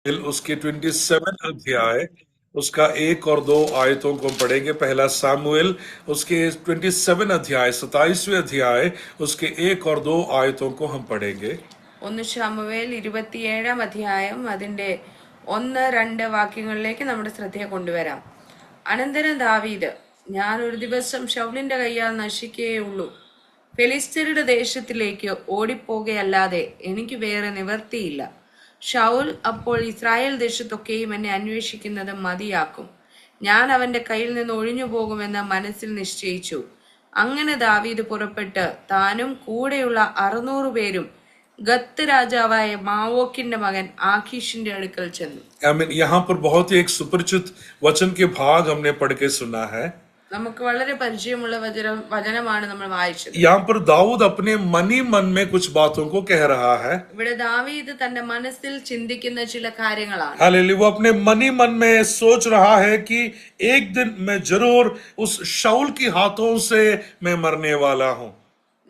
उसके 27 अध्याय उसका 1 और 2 आयतों को हम पढ़ेंगे। पहला सामुएल उसके 27 अध्याय 27वें अध्याय उसके 1 और 2 आयतों को हम पढ़ेंगे। 1 ശമൂവേൽ 27-ാം അധ്യായം അതിന്റെ 1-2 വാക്യങ്ങളിലേക്ക് നമ്മുടെ ശ്രദ്ധയെ കൊണ്ടുവരാം. അനന്തരം ദാവീദ്, ഞാൻ ഒരു ദിവസം ശൗലിന്റെ കയ്യാൽ നശിക്കുകയുള്ളൂ, ഫെലിസ്ത്യരുടെ ദേശത്തിലേക്ക് ഓടിപ്പോകുകയല്ലാതെ എനിക്ക് വേറെ നിവർത്തിയില്ല. ശൗൽ അപ്പോൾ ഇസ്രായേൽ ദേശത്തൊക്കെയും എന്നെ അന്വേഷിക്കുന്നത് മതിയാക്കും, ഞാൻ അവന്റെ കയ്യിൽ നിന്ന് ഒഴിഞ്ഞു പോകുമെന്ന് മനസ്സിൽ നിശ്ചയിച്ചു. അങ്ങനെ ദാവീദ് പുറപ്പെട്ട് താനും കൂടെയുള്ള 600 പേരും ഗത്ത് രാജാവായ മാവോക്കിന്റെ മകൻ ആഖീഷിന്റെ അടുക്കൽ ചെന്നു. यहाँ पर बहुत ही एक सुपरिचित वचन के भाग हमने पढ़ के सुना है। നമുക്ക് വളരെ പരിചയമുള്ള വചനമാണ് നമ്മൾ വായിച്ചത്. यहाँ पर दाऊद अपने मन ही मन में कुछ बातों को कह रहा है. ഇവിടെ ദാവീദ് തന്റെ മനസ്സിൽ ചിന്തിക്കുന്ന ചില കാര്യങ്ങളാണ്. हालेलुया, वो अपने मन ही मन में सोच रहा है कि एक दिन मैं जरूर उस शाऊल के हाथों से मैं मरने वाला हूँ.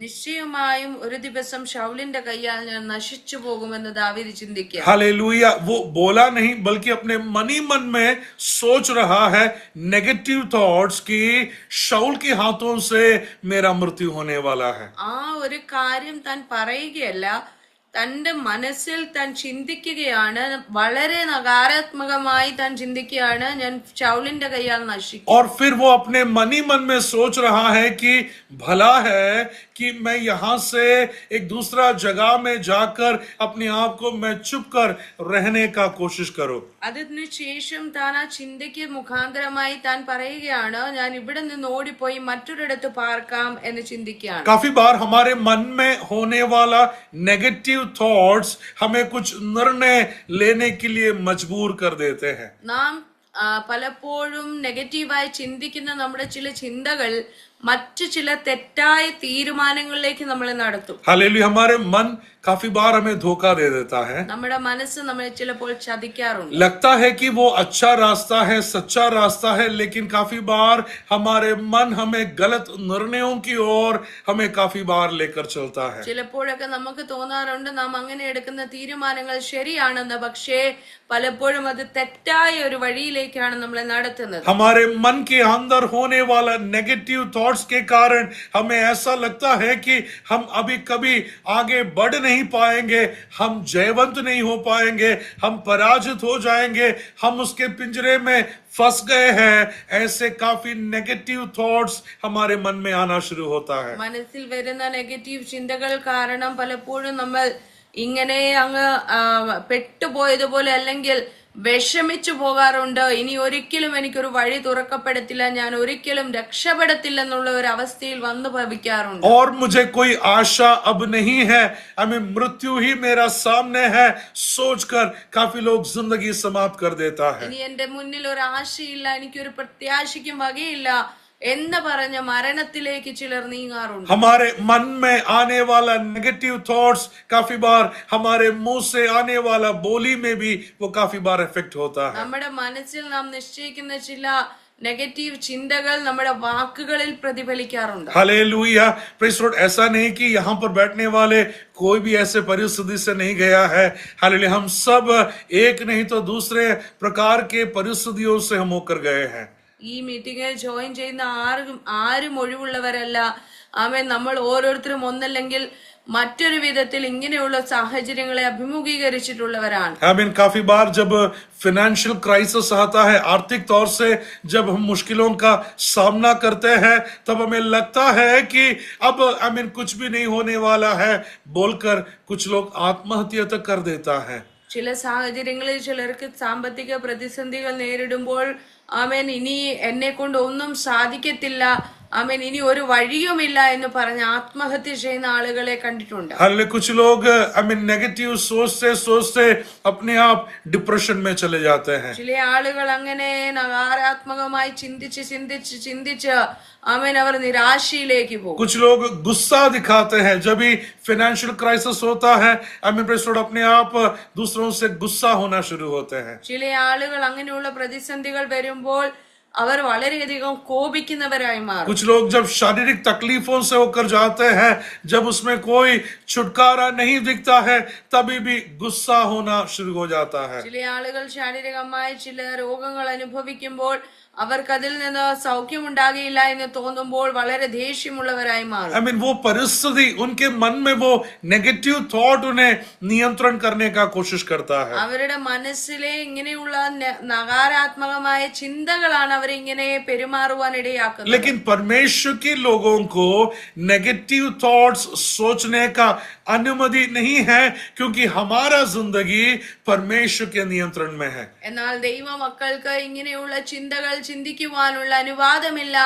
നിശ്ചയമായും ഒരു ദിവസം ശൗലിന്റെ കയ്യാൽ ഞാൻ നശിച്ചു പോകുമെന്ന് ദാവീദ് ചിന്തിക്കുക. हालेलुया, वो बोला नहीं बल्कि अपने मन ही मन में सोच रहा है नेगेटिव थॉट्स कि शाऊल के हाथों से मेरा मृत्यु होने वाला है. ആ ഒരു കാര്യം താൻ പറയുകയല്ല, തന്റെ മനസ്സിൽ താൻ ചിന്തിക്കുകയാണ്, വളരെ നകാരാത്മകമായി താൻ ചിന്തിക്കുകയാണ്, ഞാൻ ശൗലിന്റെ കയ്യാൽ നശിക്കും. और फिर वो अपने मन ही मन में सोच रहा है कि भला है कि मैं यहाँ से एक दूसरा जगह में जाकर अपने आप को मैं चुप कर रहने का कोशिश करूं. അതിനുശേഷം താൻ ആ ചിന്തയ്ക്ക് മുഖാന്തരമായി താൻ പറയുകയാണ്, ഞാൻ ഇവിടെ നിന്ന് ഓടിപ്പോയി മറ്റൊരിടത്ത് പാർക്കാം എന്ന് ചിന്തിക്കുകയാണ്. काफी बार हमारे मन में होने वाला नेगेटिव थॉट्स हमें कुछ निर्णय लेने के लिए मजबूर कर देते हैं. നാം പലപ്പോഴും നെഗറ്റീവായി ചിന്തിക്കുന്ന നമ്മുടെ ചില ചിന്തകൾ മറ്റു ചില തെറ്റായ തീരുമാനങ്ങളിലേക്ക് നമ്മളെ നടത്തും. हालेलुया, हमारे मन काफी बार हमें धोखा दे देता है. നമ്മുടെ മനസ്സ് നമ്മളെ ചിലപ്പോൾ ചതിക്കാറുണ്ട്. लगता है कि वो अच्छा रास्ता है, सच्चा रास्ता है, लेकिन काफी बार हमारे मन हमें गलत निर्णयों की ओर हमें काफी बार लेकर चलता है. ചിലപ്പോഴൊക്കെ നമുക്ക് തോന്നാറുണ്ട് നാം അങ്ങനെ എടുക്കുന്ന തീരുമാനങ്ങൾ ശരിയാണെന്ന്, പക്ഷേ പലപ്പോഴും അത് തെറ്റായ ഒരു വഴിയിലേക്കാണ് നമ്മളെ നടത്തുന്നത്. हमारे मन के अंदर होने वाला नेगेटिव थॉट्स के कारण हमें ऐसा लगता है कि हम अभी कभी आगे बढ़ नहीं पाएंगे, हम जयवंत नहीं हो पाएंगे, हम पराजित हो जाएंगे, हम उसके पिंजरे में फंस गए हैं. ऐसे काफी नेगेटिव थॉट्स हमारे मन में आना शुरू होता है. മനസ്സിൽ വരുന്ന നെഗറ്റീവ് ചിന്തകൾ കാരണം പലപ്പോഴും നമ്മൾ ഇങ്ങനെ അങ്ങ് പെട്ടുപോയതുപോലെ അല്ലെങ്കിൽ വിഷമിച്ചു പോകാറുണ്ട്. ഇനി ഒരിക്കലും എനിക്കൊരു വഴി തുറക്കപ്പെടത്തില്ല, ഞാൻ ഒരിക്കലും രക്ഷപ്പെടത്തില്ലെന്നുള്ള ഒരു അവസ്ഥയിൽ വന്നു ഭവിക്കാറുണ്ട്. और मुझे कोई आशा अब नहीं है, हमें मृत्यु ही मेरा सामने है सोचकर काफी लोग जिंदगी समाप्त कर देता है. ഇനി എന്റെ മുന്നിൽ ഒരു ആശയില്ല, എനിക്കൊരു പ്രത്യാശയ്ക്കും വകയില്ല എന്ന് പറഞ്ഞ മരണത്തിലേക്ക് ചിലർ നീങ്ങാറുണ്ട്. हमारे मन में आने वाला नेगेटिव थॉट्स काफी बार हमारे मुंह से आने वाला बोली में भी वो काफी बार इफेक्ट होता है. നമ്മുടെ മനസ്സിൽ നാം നിശ്ചയിക്കുന്ന ചില നെഗറ്റീവ് ചിന്തകൾ നമ്മുടെ വാക്കുകളിൽ പ്രതിഫലിക്കാറുണ്ട്. Hallelujah, praise the Lord. ऐसा नहीं कि यहाँ पर बैठने वाले कोई भी ऐसे परिस्थिति से नहीं गया है. हालेलुया, हम सब एक नहीं तो दूसरे प्रकार के परिस्थितियों से हम होकर गए हैं. ഈ മീറ്റിംഗിൽ ജോയിൻ ചെയ്യുന്ന ആരും ഒഴിവുള്ളവരല്ല. ആമേൻ. നമ്മൾ ഓരോരുത്തരും ഒന്നല്ലെങ്കിൽ മറ്റൊരു വിധത്തിൽ ഇങ്ങനെയുള്ള സാഹചര്യങ്ങളെ അഭിമുഖീകരിച്ചിട്ടുള്ളവരാണ്. आमीन. काफी बार जब फाइनेंशियल क्राइसिस आता है, आर्थिक तौर से जब हम मुश्किलों का सामना करते हैं, तब हमें लगता है कि अब आमीन कुछ भी नहीं होने वाला है बोलकर कुछ लोग आत्महत्या तक कर देता है. ചില സാഹചര്യങ്ങളിൽ ചിലർക്ക് സാമ്പത്തിക പ്രതിസന്ധികൾ നേരിടുമ്പോൾ ആമേൻ ഇനി എന്നെ കൊണ്ട് ഒന്നും സാധിക്കത്തില്ല, ആമേൻ ഇനി ഒരു വഴിയുമില്ല എന്ന് പറഞ്ഞ് ആത്മഹത്യ ചെയ്യുന്ന ആളുകളെ കണ്ടിട്ടുണ്ട്. हाले कुछ लोग आमीन नेगेटिव सोचते सोचते अपने आप डिप्रेशन में चले जाते हैं. ചില ആളുകൾ അങ്ങനെ നകാരാത്മകമായി ചിന്തിച്ച് ചിന്തിച്ച് ചിന്തിച്ച് ആമേൻ അവർ നിരാശയിലേക്ക് പോകും. कुछ लोग गुस्सा दिखाते हैं जब भी फाइनेंशियल क्राइसिस होता है. आमीन. Praise the Lord. अपने आप दूसरों से गुस्सा होना शुरू होते हैं. ചില ആളുകൾ അങ്ങനെയുള്ള പ്രതിസന്ധികൾ വരുമ്പോൾ അവർ വളരെയധികം കോപിക്കുന്നവരായി മാറും. कुछ लोग जब शारीरिक तकलीफों से होकर जाते हैं, जब उसमें कोई छुटकारा नहीं दिखता है, तभी भी गुस्सा होना शुरू हो जाता है. ചില ആളുകൾ ശാരീരികമായി ചില രോഗങ്ങൾ അനുഭവിക്കുമ്പോൾ അവർക്കതിൽ നിന്ന് സൗഖ്യമുണ്ടാകില്ല എന്ന് തോന്നുമ്പോൾ വളരെ ദേഷ്യമുള്ളവരായി മാറും. I mean, वो परिस्थिति उनके मन में वो नेगेटिव थॉट उन्हें नियंत्रण करने का कोशिश करता है. അവരുടെ മനസ്സിലെ ഇങ്ങനെയുള്ള നകാരാത്മകമായ ചിന്തകളാണ് അവരെ ഇങ്ങനെ പെരുമാറുവാൻ ഇടയാക്കുന്നത്. लेकिन परमेश्वर के लोगों को नेगेटिव थॉट्स सोचने का अनुमति नहीं है, क्योंकि हमारा जिंदगी परमेश्वर के नियंत्रण में है. എന്നാൽ ദൈവ മക്കൾക്ക് ഇങ്ങനെയുള്ള ചിന്തകൾ ചിന്തിക്കുവാനുള്ള അനുവാദമില്ല.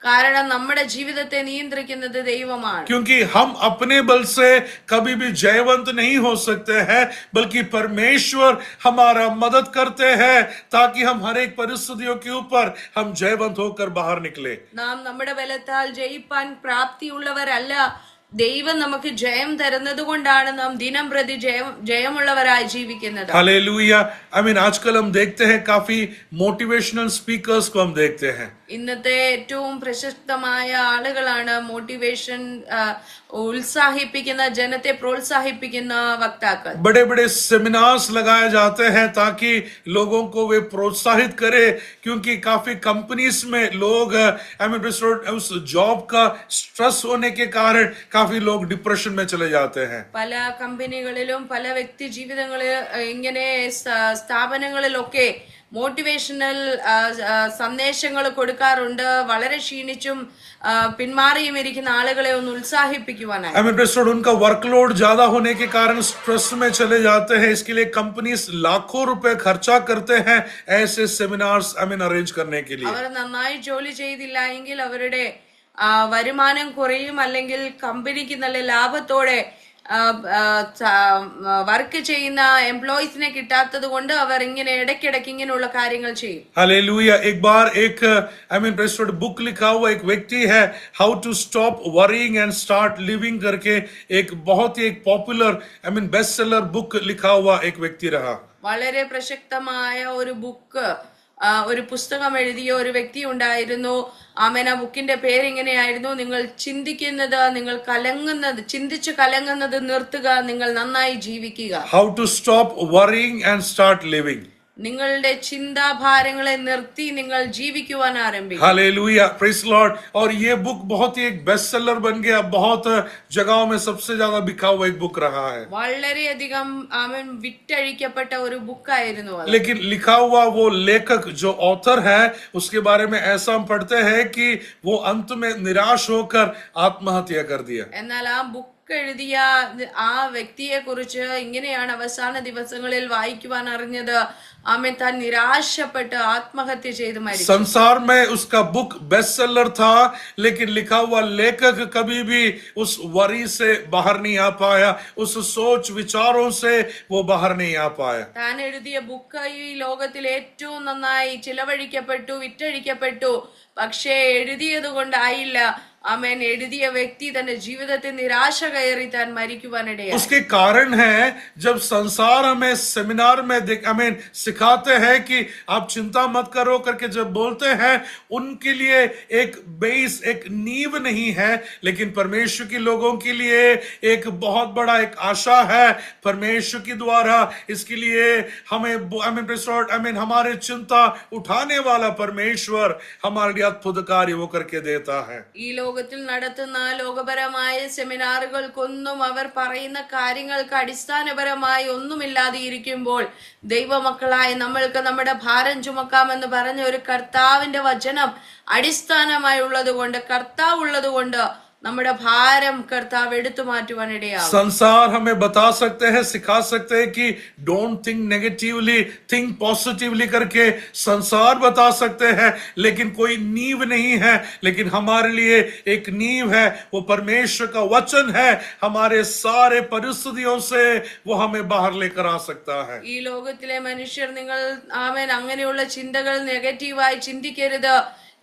കാരണം നമ്മുടെ ജീവിതത്തെ നിയന്ത്രിക്കുന്നത് ദൈവമാണ്. क्योंकि हम अपने बल से कभी भी जयवंत नहीं हो सकते हैं, बल्कि परमेश्वर हमारा मदद करते हैं ताकि हम हर एक परिस्थितियों के ऊपर हम जयवंत होकर बाहर निकले. നാം നമ്മുടെ ബലത്താൽ ജയിപ്പാൻ പ്രാപ്തിയുള്ളവരല്ല. ദൈവം നമുക്ക് ജയം തരുന്നത് കൊണ്ടാണ് നാം ദിനം പ്രതി ജയമുള്ളവരായി ജീവിക്കുന്നത്. हालेलुया. I mean, आजकल हम देखते हैं काफी मोटिवेशनल स्पीकर्स को हम देखते हैं. ഇന്നത്തെ ഏറ്റവും പ്രശസ്തമായ ആളുകളാണ് മോട്ടിവേഷൻ ഉത്സാഹിപ്പിക്കുന്ന, ജനത്തെ പ്രോത്സാഹിപ്പിക്കുന്ന വക്താക്കൾ. बड़े बड़े सेमिनार्स लगाए जाते हैं ताकि लोगों को वे प्रोत्साहित करे, क्योंकि काफी कंपनीज में लोग उस जॉब का स्ट्रेस होने के कारण काफी लोग डिप्रेशन में चले जाते हैं. പല കമ്പനികളിലും പല വ്യക്തി ജീവിതങ്ങളിൽ ഇങ്ങനെ സ്ഥാപനങ്ങളിലൊക്കെ മോട്ടിവേഷണൽ സന്ദേശങ്ങൾ കൊടുക്കാറുണ്ട്. വളരെ ക്ഷീണിച്ചും പിന്മാറിയും ഇരിക്കുന്ന ആളുകളെ ഒന്ന് ഉത്സാഹിപ്പിക്കുവാനായി. उनका वर्कलोड ज्यादा होने के कारण स्ट्रेस में चले जाते हैं. इसके लिए कंपनीज लाखों रुपए खर्चा करते हैं ऐसे सेमिनार्स अरेंज करने के लिए. അവർ നന്നായി ജോലി ചെയ്തില്ല എങ്കിൽ അവരുടെ വരുമാനം കുറയും, അല്ലെങ്കിൽ കമ്പനിക്ക് നല്ല ലാഭത്തോടെ വർക്ക് ചെയ്യുന്ന എംപ്ലോയീസിനെ കിട്ടാത്തത് കൊണ്ട് അവർ ഇങ്ങനെ ഇടയ്ക്കിടയ്ക്ക് ഇങ്ങനെയുള്ള കാര്യങ്ങൾ ചെയ്യും. हालेलुया. एक बार एक बुक लिखा हुआ एक व्यक्ति है, how to stop worrying and start living करके एक बहुत ही एक पॉपुलर बेस्ट सेलर बुक लिखा हुआ एक व्यक्ति रहा. വളരെ പ്രസക്തമായ ഒരു ബുക്ക്, ഒരു പുസ്തകം എഴുതിയ ഒരു വ്യക്തി ഉണ്ടായിരുന്നു. ആമേൻ. ആ ബുക്കിന്റെ പേര് ഇങ്ങനെയായിരുന്നു: നിങ്ങൾ ചിന്തിക്കുന്നത്, നിങ്ങൾ കലങ്ങുന്നത്, ചിന്തിച്ചു കലങ്ങുന്നത് നിർത്തുക, നിങ്ങൾ നന്നായി ജീവിക്കുക. How to stop worrying and start living. നിങ്ങളുടെ ചിന്താഭാരങ്ങളെ നിർത്തി നിങ്ങൾ ജീവിക്കുവാൻ ആരംഭിക്കും. हालेलुया. Praise Lord. और ये बुक बहुत ही एक बेस्ट सेलर बन गया. बहुत जगहों में सबसे ज्यादा बिका हुआ एक बुक रहा है. വളരെയധികം ആമേൻ വിറ്റഴിക്കപ്പെട്ട ഒരു ബുക്കായിരുന്നു അത്. लेकिन लिखा हुआ वो लेखक जो ऑथर है, उसके बारे में ऐसा हम पढ़ते हैं कि वो अंत में निराश होकर आत्महत्या कर दिया. എന്നാൽ ആ ബുക്ക് എഴുതിയ ആ വ്യക്തിയെ കുറിച്ച് ഇങ്ങനെയാണ് അവസാന ദിവസങ്ങളിൽ വായിക്കുവാൻ അറിഞ്ഞത്: ആമേൻ, താൻ നിരാശപ്പെട്ട് ആത്മഹത്യ ചെയ്ത് മരിച്ചു. संसार में उसका बुक बेस्ट सेलर था, लेकिन लिखा हुआ लेखक कभी भी उस वरी से बाहर नहीं आ पाया, उस सोच विचारों से वो बाहर नहीं आ पाया. താൻ എഴുതിയ ബുക്ക് ഈ ലോകത്തിൽ ഏറ്റവും നന്നായി ചിലവഴിക്കപ്പെട്ടു, വിറ്റഴിക്കപ്പെട്ടു. പക്ഷേ എഴുതിയത് കൊണ്ടായില്ല. ആമേൻ. എഴുതിയ വ്യക്തി തന്റെ ജീവിതത്തിൽ നിരാശ കയറി താൻ മരിക്കുവാനിടയായി. उसके कारण है, जब संसार हमें सेमिनार में सिखाते हैं कि आप चिंता मत करो करके जब बोलते हैं, उनके लिए एक बेस, एक नींव नहीं है, लेकिन परमेश्वर के लोगों के लिए एक बहुत बड़ा एक आशा है परमेश्वर के द्वारा. इसके लिए हमें हमारे चिंता उठाने वाला परमेश्वर हमारे लिए अद्भुत कार्य वो करके देता है. ലോകത്തിൽ നടത്തുന്ന ലോകപരമായ സെമിനാറുകൾക്കൊന്നും അവർ പറയുന്ന കാര്യങ്ങൾക്ക് അടിസ്ഥാനപരമായി ഒന്നുമില്ലാതെ ഇരിക്കുമ്പോൾ ദൈവമക്കളായ നമ്മൾക്ക് നമ്മുടെ ഭാരം ചുമക്കാമെന്ന് പറഞ്ഞ ഒരു കർത്താവിന്റെ വചനം അടിസ്ഥാനമായി ഉള്ളത് കൊണ്ട്, കർത്താവ് ഉള്ളത് കൊണ്ട് നമ്മുടെ ഭാരം കർത്താവ് എടുത്തു മാറ്റുവാൻ ഇടയാകും. संसार हमें बता सकते हैं, सिखा सकते हैं कि don't think negatively, think positively करके संसार बता सकते हैं, लेकिन कोई नींव नहीं है. लेकिन हमारे लिए एक नींव है, वो परमेश्वर का वचन है. हमारे सारे परिस्थितियों से वो हमें बाहर लेकर आ सकता है. ഈ ലോകത്തിലെ മനുഷ്യർ നിങ്ങൾ ആമേൻ അങ്ങനെയുള്ള ചിന്തകൾ നെഗറ്റീവായി ചിന്തിക്കരുത്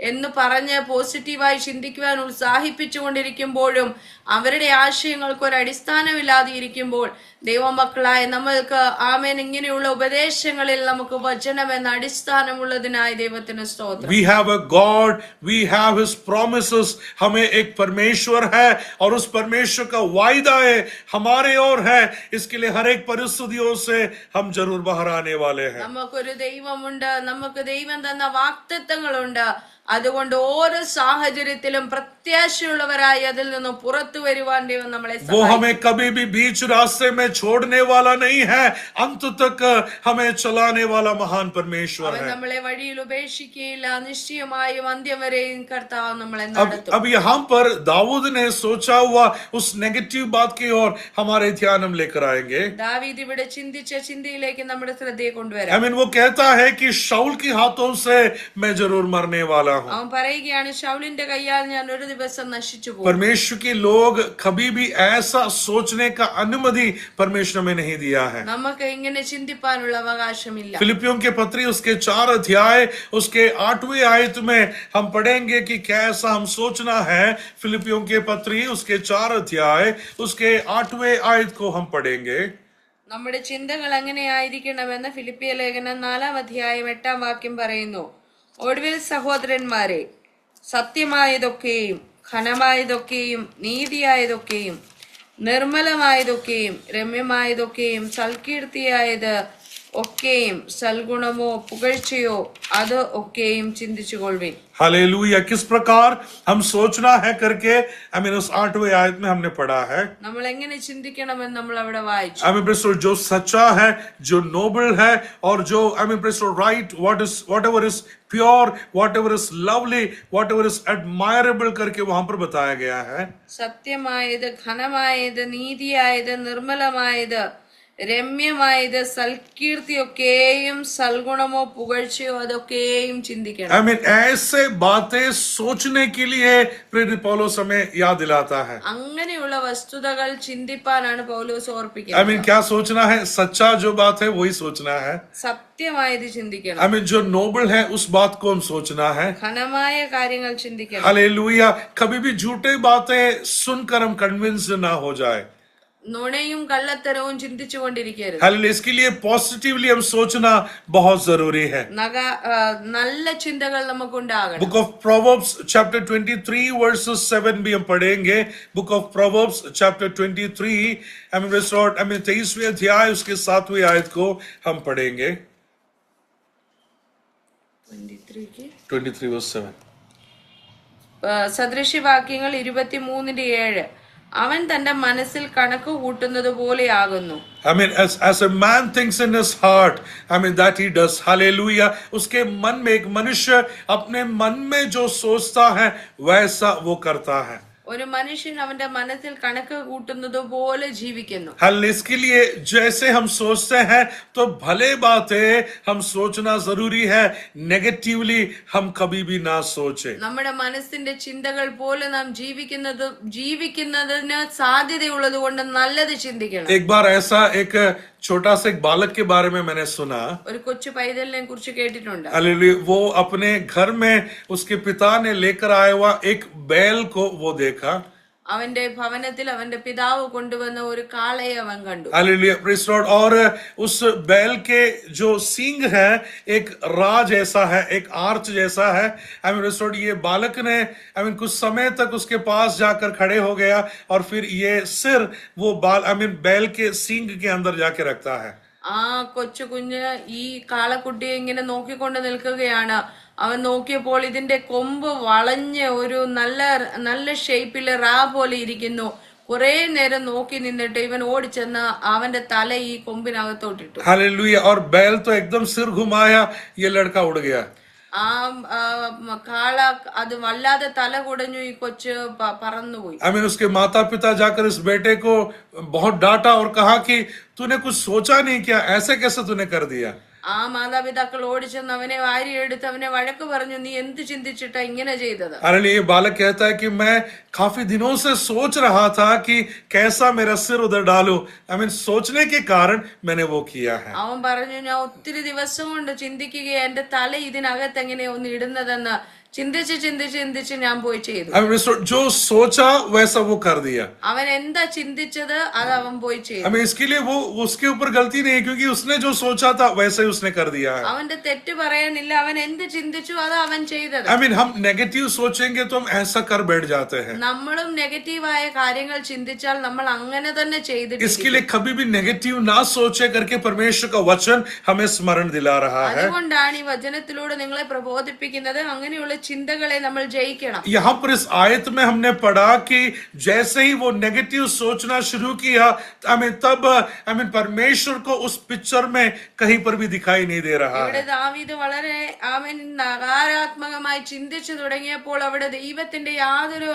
എന്ന് പറഞ്ഞ് പോസിറ്റീവായി ചിന്തിക്കുവാൻ ഉത്സാഹിപ്പിച്ചുകൊണ്ടിരിക്കുമ്പോഴും അവരുടെ ആശയങ്ങൾക്ക് ഒരു അടിസ്ഥാനമില്ലാതെ ഇരിക്കുമ്പോൾ ദൈവമക്കളായ നമ്മൾക്ക് ആമേൻ ഇങ്ങനെയുള്ള ഉപദേശങ്ങളിൽ നമുക്ക് വചനം എന്ന അടിസ്ഥാനമുള്ളതിനായി ദൈവത്തിന് സ്തോത്രം. We have a God, we have His promises. हमें एक परमेश्वर है और उस परमेश्वर का वायदा है हमारे और है. इसके लिए हर एक परिस्थितियों से हम जरूर बाहर आने वाले हैं. നമുക്കൊരു ദൈവമുണ്ട്, നമുക്ക് ദൈവം തന്ന വാഗ്ദത്തങ്ങളുണ്ട്. അതുകൊണ്ട് ഓരോ സാഹചര്യത്തിലും പ്രത്യാശയുള്ളവരായി അതിൽ നിന്ന് പുറത്തു വരുവാൻ ദൈവം നമ്മളെ वो हमें कभी भी बीच रास्ते में छोड़ने वाला नहीं है, अंत तक हमें चलाने वाला महान परमेश्वर അവൻ है. നമ്മളെ വഴിയിൽ ഉപേക്ഷിക്കുകയില്ല, നിശ്ചയമായും അന്ത്യം വരെയും കർത്താവ് നമ്മളെ നടത്തും. अब यहाँ पर दाऊद ने सोचा हुआ उस नेगेटिव बात की ओर हमारे ध्यान हम लेकर आएंगे. ദാവീദ് ഇവിടെ ചിന്തിച്ച ചിന്തയിലേക്ക് നമ്മുടെ ശ്രദ്ധയെ കൊണ്ടുവരാം. I mean वो कहता है कि शाऊल के हाथों से मैं जरूर मरने वाला हूँ. അവൻ പറയുകയാണ്, ശൗലിന്റെ കയ്യാൽ ഞാൻ ഒരു ദിവസം നശിച്ചു പോകും. परमेश्वर के लोग कभी भी ऐसा सोचने का अनुमति परमेश्वर में नहीं दिया है. നമുക്ക് ഇങ്ങനെ ചിന്തിപ്പാനുള്ള അവകാശമില്ല. फिलिपियों के पत्री उसके 4 अध्याय उसके 8वें आयत में हम पढ़ेंगे कि कैसा हम सोचना है. फिलिपियों के पत्री उसके 4 अध्याय उसके 8वें आयत को हम पढ़ेंगे. നമ്മുടെ ചിന്തകൾ എങ്ങനെയായിരിക്കണമെന്ന് ഫിലിപ്പിയ ലേഖനം 4-ാം അധ്യായം 8-ാം വാക്യം പറയുന്നു. ഒടുവിൽ സഹോദരന്മാരെ, സത്യമായതൊക്കെയും ഘനമായതൊക്കെയും നീതിയായതൊക്കെയും നിർമ്മലമായതൊക്കെയും രമ്യമായതൊക്കെയും സൽകീർത്തിയായത് ഒക്കെയും സൽഗുണമോ പുകഴ്ചയോ അത് ഒക്കെയും ചിന്തിച്ചുകൊള്ളുവിൻ. हालेलुया. किस प्रकार हम सोचना है करके उस 8वें आयत में हमने पढ़ा है. നമ്മൾ എങ്ങനെ ചിന്തിക്കണമെന്ന് നമ്മൾ അവിടെ വായിച്ചു. जो सच्चा है, जो नोबल है और जो right, whatever is pure, whatever is lovely, whatever is admirable करके वहां पर बताया गया है. സത്യമായത്, ഘനമായത്, നീതിയായത്, നിർമ്മലമായത്, രമ്യമായത്, സൽകീർത്തിയൊക്കെയും സൽഗുണമോ പുകഴ്ചയോ അതൊക്കെയും ചിന്തിക്കണം. ऐसे बातें सोचने के लिए प्रेरित पौलुस हमें याद दिलाता है. അങ്ങനെയുള്ള വസ്തുതകൾ ചിന്തിപ്പാനാണ് പൗലോസ് ഓർപ്പിക്കുന്നത്. क्या सोचना है? सच्चा जो बात है वही सोचना है. സത്യമായത് ചിന്തിക്കണം. जो नोबल है उस बात को हम सोचना है. ഘനമായ കാര്യങ്ങൾ ചിന്തിക്കണം. हालेलुया. कभी भी झूठे बातें सुनकर हम कन्विंस ना हो जाए. നുണയും കള്ളത്തരവും ചിന്തിച്ചുകൊണ്ടിരിക്കരുത്. हालेलुया. इसके लिए पॉजिटिवली हम सोचना बहुत जरूरी है. നല്ല ചിന്തകൾ നമുക്കുണ്ടാകണം. Book of Proverbs chapter 23 verses 7 भी हम पढ़ेंगे. बुक ऑफ प्रोवर्ब्स चैप्टर 23 23वें अध्याय उसके 7वें आयत को हम पढ़ेंगे. 23 verse 7. സദൃശ്യവാക്യങ്ങൾ 23:7. അവൻ തന്റെ മനസ്സിൽ കണക്ക് കൂട്ടുന്നത് പോലെയാകുന്നു. As a man thinks in his heart, that he does. Hallelujah. उसके मन में, एक मनुष्य अपने मन में जो सोचता है वैसा वो करता है. ഒരു മനുഷ്യൻ അവന്റെ മനസ്സിൽ കണക്ക് കൂട്ടുന്നത് പോലെ ജീവിക്കുന്നു. इसके लिए जैसे हम सोचते हैं तो भले बातें हम सोचना जरूरी है. नेगेटिवली हम कभी भी ना सोचे. നമ്മുടെ മനസ്സിന്റെ ചിന്തകൾ പോലെ നാം ജീവിക്കുന്നതിന് സാധ്യതയുള്ളത് കൊണ്ട് നല്ലത് ചിന്തിക്കണം. एक बार ऐसा एक छोटा सा एक बालक के बारे में मैंने सुना. ഒരു കൊച്ചു പൈതലിനെ കുറിച്ച് കേട്ടിട്ടുണ്ട്. वो अपने घर में उसके पिता ने लेकर आया हुआ एक बैल को वो देखा. അവന്റെ ഭവനത്തിൽ അവന്റെ പിതാവ് കൊണ്ടുവന്ന ഒരു കാളയെ അവൻ കണ്ടു. हालेलुया. Praise Lord. और उस बैल के जो सींग है एक राज जैसा है, एक आर्च जैसा है. Praise Lord. ये बालक ने कुछ समय तक उसके पास जाकर खड़े हो गया और फिर ये सिर वो बैल के सींग के अंदर जाके रखता है. ആ കൊച്ചു കുഞ്ഞ് ഈ കാളക്കുട്ടിയെ ഇങ്ങനെ നോക്കിക്കൊണ്ട് നിൽക്കുകയാണ്. അവൻ നോക്കിയപ്പോൾ ഇതിന്റെ കൊമ്പ് വളഞ്ഞ് ഒരു നല്ല ഷേപ്പില് റാ പോലെ ഇരിക്കുന്നു. കുറെ നേരം നോക്കി നിന്നിട്ട് ഇവൻ ഓടിച്ചെന്ന് അവന്റെ തല ഈ കൊമ്പിനകത്തോട്ടിട്ടു. हालेलुया. और बैल तो एकदम सिर घुमाया, ये लड़का उड़ गया. ആ കാള അത് വല്ലാതെ തല കുടഞ്ഞു, ഈ കൊച്ച് പറന്നുപോയി. उसके माता पिता जाकर इस बेटे को बहुत डांटा और कहा कि तूने कुछ सोचा नहीं क्या, ऐसे कैसे तूने कर दिया. ആ മാതാപിതാക്കൾ ഓടിച്ചെന്ന് അവനെ വാരിയെടുത്ത് അവനെ വഴക്ക് പറഞ്ഞു, നീ എന്ത് ചിന്തിച്ചിട്ടാ ഇങ്ങനെ ചെയ്തത്. अरे ये बालक कहता है कि मैं काफी दिनों से सोच रहा था कि कैसा मेरा सिर उधर डालूं. सोचने के कारण मैंने वो किया है. അവൻ പറഞ്ഞു, ഞാൻ ഒത്തിരി ദിവസം കൊണ്ട് ചിന്തിക്കുകയാ എന്റെ തല ഇതിനകത്ത് എങ്ങനെ ഒന്ന് ഇടുന്നതെന്ന്. ചിന്തിച്ച് ചിന്തിച്ച് ചിന്തിച്ച് ഞാൻ പോയി ചെയ്തു. I mean, so जो सोचा वैसा वो कर दिया. അവൻ എന്താ ചിന്തിച്ചത് അത് അവൻ പോയി ചെയ്തു. I mean, इसके लिए वो उसके ऊपर गलती नहीं है क्योंकि उसने जो सोचा था वैसा ही उसने कर दिया है. അവന്റെ തെറ്റ് പറയാനില്ല, അവൻ എന്ത് ചിന്തിച്ചു അത് അവൻ ചെയ്തത്. I mean, हम नेगेटिव सोचेंगे तो हम ऐसा कर बैठ जाते हैं. നമ്മളും നെഗറ്റീവായ കാര്യങ്ങൾ ചിന്തിച്ചാൽ നമ്മൾ അങ്ങനെ തന്നെ ചെയ്തിട്ട്. इसके लिए कभी भी नेगेटिव ना सोचे करके परमेश्वर का वचन हमें स्मरण दिला रहा है. അതുകൊണ്ടാണ് ഈ വചനത്തിലൂടെ നിങ്ങളെ പ്രബോധിപ്പിക്കുന്നത് അങ്ങനെയുള്ള ചിന്തകളെ നമ്മൾ ജയിക്കണം. यहाँ पर इस आयत में हमने पढ़ा कि जैसे ही वो नेगेटिव सोचना शुरू किया, तब परमेश्वर को उस पिक्चर में कहीं पर भी दिखाई नहीं दे रहा ഇവിടെ है. ദാവീദ് വളരെ നകാരാത്മകമായി ചിന്തിച്ചു തുടങ്ങിയപ്പോൾ അവിടെ ദൈവത്തിന്റെ യാതൊരു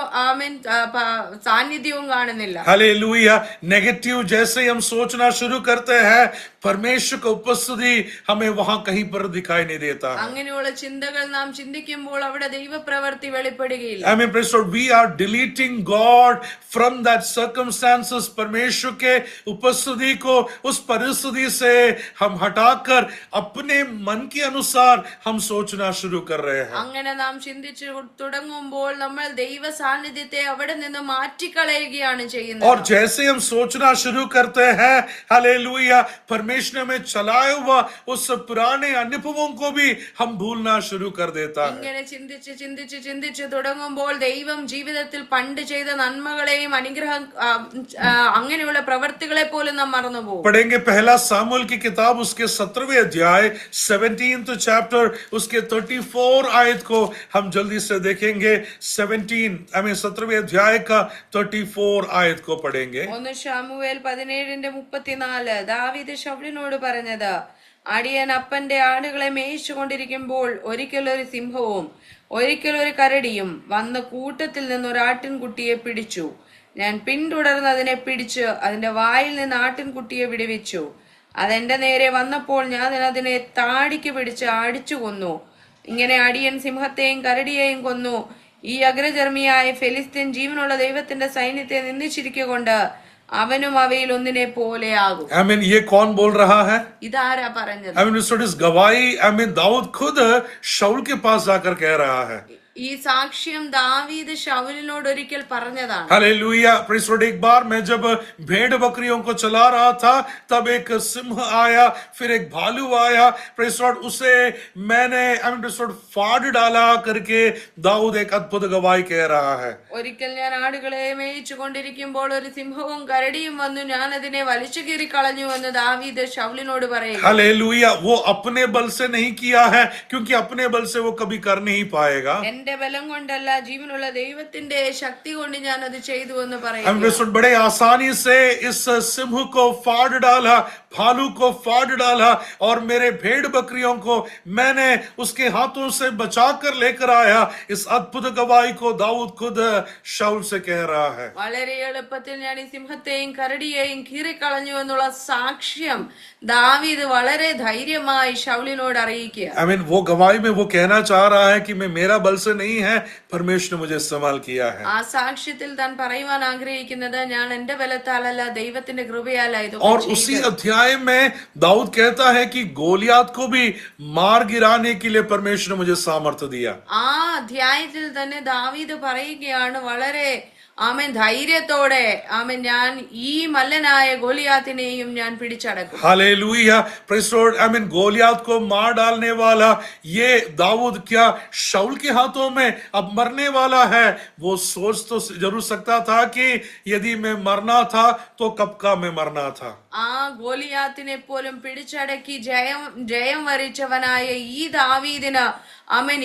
സാന്നിധ്യവും കാണുന്നില്ല. हालेलुया. नेगेटिव जैसे ही हम सोचना शुरू करते हैं, परमेश्वर का उपस्थिति हमें वहां कहीं पर दिखाई नहीं देता. അങ്ങനെയുള്ള ചിന്തകൾ നാം ചിന്തിക്കുമ്പോൾ അവിടെ ദൈവപ്രവൃത്തി വെളിപ്പെടുകയില്ല. I mean, praise God, we are deleting God from that circumstances. परमेश्वर के उपस्थिति को उस परिस्थिति से हम हटाकर अपने मन के अनुसार हम सोचना शुरू कर रहे हैं. അങ്ങനെ നാം ചിന്തിച്ചു തുടങ്ങുമ്പോൾ നമ്മൾ ദൈവ സാന്നിധ്യത്തെ അവിടെ നിന്ന് മാറ്റിക്കളയുകയാണ് ചെയ്യുന്നത്. और जैसे हम सोचना शुरू करते हैं, हालेलुया, परमेश्वर ने हमें चलाया हुआ उस पुराने अनुभवों को भी हम भूलना शुरू कर देता है. ഇങ്ങനെ ചിന്തിച്ച് ചിന്തിച്ച് ചിന്തിച്ച് തുടങ്ങുമ്പോൾ ദൈവം ജീവിതത്തിൽ പണ്ട് ചെയ്ത നന്മകളെയും അനുഗ്രഹം അങ്ങനെയുള്ള പ്രവർത്തികളെ പോലും നാം മറന്നുപോകും. पढ़ेंगे पहला सामुएल की किताब उसके 17वें अध्याय 17th चैप्टर उसके 34 आयत को हम जल्दी से देखेंगे. 17वें अध्याय का 34 आयत को पढ़ेंगे. 1 ശമൂവേൽ 17:34 ദാവീദ് ശൗലിനോട് പറഞ്ഞത്, അടിയൻ അപ്പന്റെ ആടുകളെ മേയിച്ചു കൊണ്ടിരിക്കുമ്പോൾ ഒരിക്കലൊരു സിംഹവും ഒരിക്കലൊരു കരടിയും വന്ന കൂട്ടത്തിൽ നിന്ന് ഒരു ആട്ടിൻകുട്ടിയെ പിടിച്ചു. ഞാൻ പിന്തുടർന്ന് അതിനെ പിടിച്ച് അതിന്റെ വായിൽ നിന്ന് ആട്ടിൻകുട്ടിയെ വിടുവിച്ചു. അതെന്റെ നേരെ വന്നപ്പോൾ ഞാൻ അതിനെ താടിക്ക് പിടിച്ച് അടിച്ചു കൊന്നു. ഇങ്ങനെ അടിയൻ സിംഹത്തെയും കരടിയെയും കൊന്നു. ഈ അഗ്രചർമ്മിയായ ഫെലിസ്ത്യൻ ജീവനുള്ള ദൈവത്തിന്റെ സൈന്യത്തെ നിന്ദിച്ചിരിക്കൊണ്ട് അവനും അവയിൽ ഒന്നിനെ പോലെയാകും. ये कौन बोल रहा है? ഇതാരാ പറഞ്ഞത്? इस गवाही दाऊद खुद शाऊल के पास जाकर कह रहा है. ഈ സാക്ഷ്യം ദാവീദ് ശൗലിനോട് ഒരിക്കൽ പറഞ്ഞതാണ്. हालेलुया. Praise God. एक बार मैं जब भेड़ बकरियों को चला रहा था, तब एक सिंह आया, फिर एक भालू आया. Praise God. उसे मैंने फाड़ डाला करके दाऊद एक अद्भुत गवाही कह रहा है. ഒരിക്കൽ ഞാൻ ആടുകളെ മേയിച്ചു കൊണ്ടിരിക്കുമ്പോൾ ഒരു സിംഹവും കരടിയും വന്നു, ഞാൻ അതിനെ വലിച്ചു കീറി കളഞ്ഞു എന്ന് ദാവീദ് ശൗലിനോട് പറയുന്നു. हालेलुया. वो अपने बल से नहीं किया है, क्योंकि अपने बल से वो कभी कर नहीं पाएगा. എന്റെ ബലം കൊണ്ടല്ല, ജീവനുള്ള ദൈവത്തിന്റെ ശക്തി കൊണ്ട് ഞാൻ അത് ചെയ്തു എന്ന് പറയുന്നു. बड़े आसानी से इस सिंह को फाड़ डाला, भालू को फाड़ डाला, और मेरे भेड़ बकरियों को मैंने उसके हाथों से बचा कर लेकर आया. इस अद्भुत गवाही को दाऊद खुद शाऊल से कह रहा है. വളരെ എളുപ്പത്തിൽ ഞാൻ ഈ സിംഹത്തെയും കരടിയെയും കീറിക്കളഞ്ഞു എന്നുള്ള സാക്ഷ്യം ദാവീദ് വളരെ ധൈര്യമായി ശൗലിനോട് അറിയിക്കുക. वो गवाही में वो कहना चाह रहा है कि मैं मेरा बल से नहीं है, परमेश्वर ने मुझे इस्तेमाल किया है. ആ സാക്ഷ്യത്തിൽ താൻ പറയുവാൻ ആഗ്രഹിക്കുന്നത് ഞാൻ എന്റെ ബലത്താലല്ല ദൈവത്തിന്റെ കൃപയാലായിരുന്നു. और उसी अध्याय में दाऊद कहता है कि गोलियात को भी मार गिराने के लिए परमेश्वर ने मुझे सामर्थ्य दिया. ആ അധ്യായത്തിൽ തന്നെ ദാവീദ് പറയുകയാണ് വളരെ ധൈര്യത്തോടെ ഞാൻ ഈ മല്ലനായ ഗോലിയാത്തിനെയും ഞാൻ പിടിച്ചടക്കും. हालेलुया. Praise God. गोलियात को मार डालने वाला ये दाऊद क्या शाऊल के हाथों में अब मरने वाला है? वो सोच तो जरूर सकता था कि यदि मैं मरना था तो कब का मैं मरना था. ആ ഗോലിയാത്തിനെ പോലും പിടിച്ചടക്കി ജയം വരിച്ചവനായ ഈ ദാവീദിന്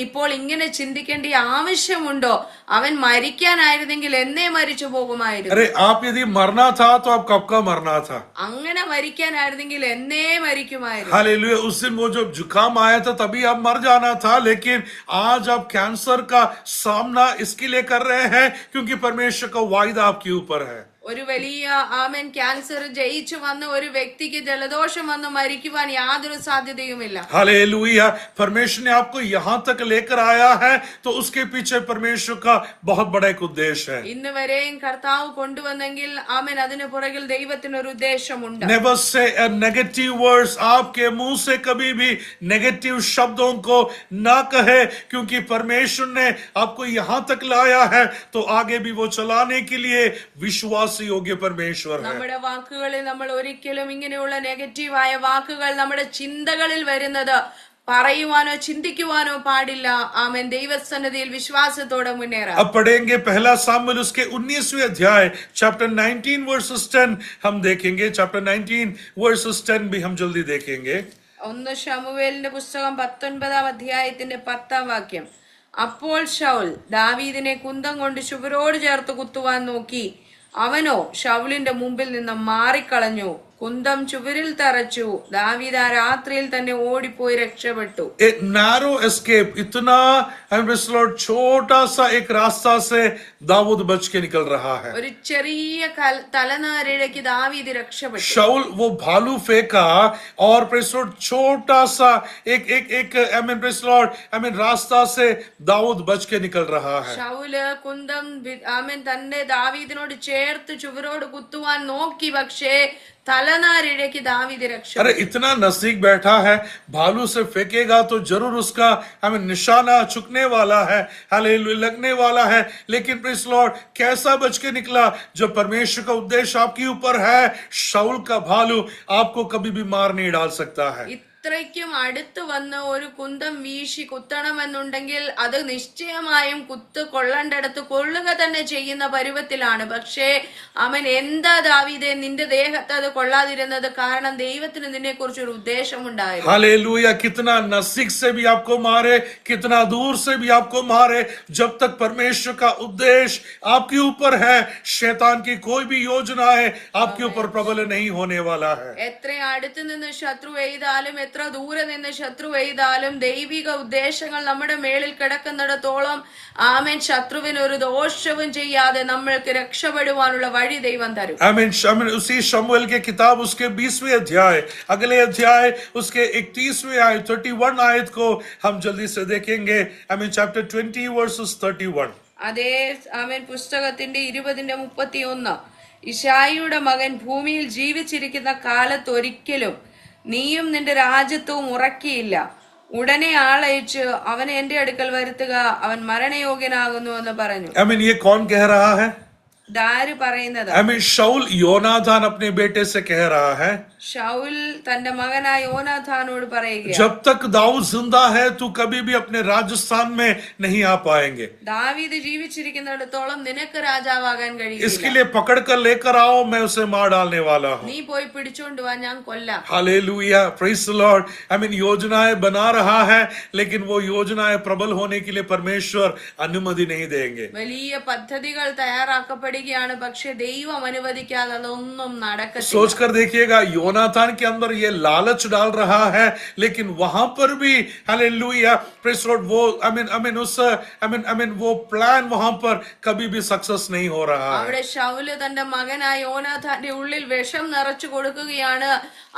ഇപ്പോൾ ഇങ്ങനെ ചിന്തിക്കേണ്ട ആവശ്യമുണ്ടോ? അവൻ മരിക്കാനായിരുന്നെങ്കിൽ എന്നേ മരിച്ചു പോകുമായിരുന്നു. अरे आप यदि मरना था तो आप कब का मरना था? അങ്ങനെ മരിക്കാനായിരുന്നെങ്കിൽ എന്നേ മരിക്കുമായിരുന്നു. हालेलुया. उस दिन वो जब जुकाम आया था तभी आप मर जाना था, लेकिन आज आप कैंसर का सामना इसके लिए कर रहे हैं क्योंकि परमेश्वर का वायदा आपके ऊपर है. ഒരു വലിയ ആമേൻ ക്യാൻസർ ജയിച്ചു വന്ന ഒരു വ്യക്തിക്ക് ജലദോഷം വന്ന് മരിക്കുവാൻ യാതൊരു സാധ്യതയുമില്ല. हालेलुया, परमेश्वर ने आपको यहाँ तक लेकर आया है तो उसके पीछे परमेश्वर का बहुत बड़ा एक उद्देश्य है. ഇന്ന് വരെയും കർത്താവ് കൊണ്ടുവന്നെങ്കിൽ ആമേൻ അതിന് പുറകിൽ ദൈവത്തിന് ഒരു ഉദ്ദേശമുണ്ട്. Never say a negative words. आपके मुंह से कभी भी नेगेटिव शब्दों को ना कहे, क्योंकि परमेश्वर ने आपको यहाँ तक लाया है तो आगे भी वो चलाने के लिए विश्वास योग्य परमेश्वर है. നമ്മുടെ വാക്കുകളിൽ നമ്മൾ ഒരിക്കലും ഇങ്ങനെയുള്ള നെഗറ്റീവായ വാക്കുകൾ നമ്മുടെ ചിന്തകളിൽ വരുന്നത് പറയുവാനോ ചിന്തിക്കുവാനോ പാടില്ല. ആമേൻ. ദൈവസന്നിധിയിൽ വിശ്വാസത്തോടെ മുന്നേറാം. अब पढ़ेंगे पहला सामुएल उसके 19वें अध्याय चैप्टर 19 वर्सेस 10 हम देखेंगे. चैप्टर 19 वर्सेस 10 भी हम जल्दी देखेंगे. 1 ശമൂവേലിന്റെ പുസ്തകം 19-ാം അധ്യായത്തിന്റെ 10-ാം വാക്യം. അപ്പോൾ ശൗൽ ദാവീദിനെ കുന്തം കൊണ്ട് ചുവരോട് ചേർത്ത് കുത്തുവാൻ നോക്കി. അവനോ ശൗലിന്റെ മുമ്പിൽ നിന്ന് മാറിക്കളഞ്ഞു. കുന്തം ചുവരിൽ തറച്ചു. ദാവീദ് ആ രാത്രിയിൽ തന്നെ ഓടിപ്പോയി രക്ഷപ്പെട്ടു. A narrow escape, इतना छोटा सा एक रास्ता से दाऊद बच के निकल रहा है. ഒരു ചെറിയ തലനാരിഴയ്ക്ക് ദാവീദ് രക്ഷപ്പെട്ടു. शाऊल वो भालू फेंका और छोटा सा एक रास्ता से दाऊद बच के निकल रहा है. ശൗല് കുന്തം ആമേൻ തന്റെ ദാവീദിനോട് ചേർത്ത് ചുവരോട് കുത്തുവാൻ നോക്കി. പക്ഷേ തലനാരിഴയ്ക്ക് ദാവീദ് രക്ഷപ്പെട്ടു. अरे इतना नजदीक बैठा है, भालू से फेंकेगा तो जरूर उसका निशाना चुकने वाला है, हालेलुया लगने वाला है. लेकिन प्रेज़ लॉर्ड कैसा बच के निकला. जब परमेश्वर का उद्देश्य आपके ऊपर है, शाऊल का भालू आपको कभी भी मार नहीं डाल सकता है. ഇത്രയ്ക്കും അടുത്ത് വന്ന് ഒരു കുന്തം വീശി കുത്തണമെന്നുണ്ടെങ്കിൽ അത് നിശ്ചയമായും കുത്ത് കൊള്ളേണ്ടടുത്ത് കൊള്ളുക തന്നെ ചെയ്യുന്ന പരുവത്തിലാണ്. പക്ഷേ അവൻ എന്താ ദാവീദേ നിന്റെ ദേഹത്ത് അത് കൊള്ളാതിരുന്നത്? കാരണം ദൈവത്തിന് നിന്നെ കുറിച്ച് ഒരു ഉദ്ദേശമുണ്ടായിരുന്നു. हालेलुया, कितना नजदीक से भी आपको मारे, कितना दूर से भी आपको मारे, जब तक परमेश्वर का उद्देश्य आपके ऊपर है, शैतान की कोई भी योजनाएं आपके ऊपर प्रबल नहीं होने वाला है. എത്ര അടുത്ത് നിന്ന് ശത്രു എയ്താലും എത്ര ദൂരെ നിന്ന് ശത്രു എയ്താലും ദൈവിക ഉദ്ദേശങ്ങൾ നമ്മുടെ മേളിൽ കിടക്കുന്നിടത്തോളം ആമേൻ ശത്രുവിന് ഒരു ദോഷവും ചെയ്യാതെ നമ്മൾക്ക് രക്ഷപ്പെടുവാനുള്ള വഴി ദൈവം തരും. आमीन. उसी शमूएल के किताब उसके 20वें अध्याय, अगले अध्याय उसके 31वें आयत 31 आयत को हम जल्दी से देखेंगे. आमीन. Chapter 20 versus 31. അതേ ആമേൻ പുസ്തകത്തിന്റെ 20:31. ഇശായിയുടെ മകൻ ഭൂമിയിൽ ജീവിച്ചിരിക്കുന്ന കാലത്ത് ഒരിക്കലും നീയും നിന്റെ രാജ്യത്വവും ഉറക്കിയില്ല. ഉടനെ ആളയച്ച് അവനെ എന്റെ അടുക്കൽ വരുത്തുക, അവൻ മരണയോഗ്യനാകുന്നു എന്ന് പറഞ്ഞു. आमीन. ये कौन कह रहा है? ദാര് പറയുന്നത്? आमीन. शाऊल योनाथान अपने बेटे से कह रहा है, ശൗൽ തന്റെ മകനായ യോനാഥാനോട് പറയുക, जब तक दाऊद जिंदा है तू कभी भी अपने राजस्थान में नहीं आ पाएंगे. ദാവീദ് ജീവിച്ചിരിക്കുന്നിടത്തോളം നിനക്ക് രാജാവാകാൻ इसके കഴിയില്ല. लिए पकड़ कर लेकर आओ, मैं उसे मार डालने वाला हूँ. നീ പോയി പിടിച്ചോണ്ട് വാ, ഞാൻ കൊല്ലാം. Hallelujah, praise the Lord. आमीन. योजनाएं बना रहा है, लेकिन वो योजनाएं प्रबल होने के लिए परमेश्वर अनुमति नहीं देंगे. വലിയ പദ്ധതികൾ തയ്യാറാക്കപ്പെടുകയാണ്, പക്ഷെ ദൈവം അനുവദിക്കാതെ അതൊന്നും നടക്കത്തില്ല. सोच कर देखिएगा, योनाथान के अंदर ये लालच डाल रहा है, लेकिन वहां पर भी हालेलुया प्रेज़ लॉर्ड वो वो प्लान वहां पर कभी भी सक्सेस नहीं हो रहा है. അവിടെ ശൗല് തന്റെ മകനായ യോനാഥാന്റെ ഉള്ളിൽ വിഷം നിറച്ചു കൊടുക്കുകയാണ്,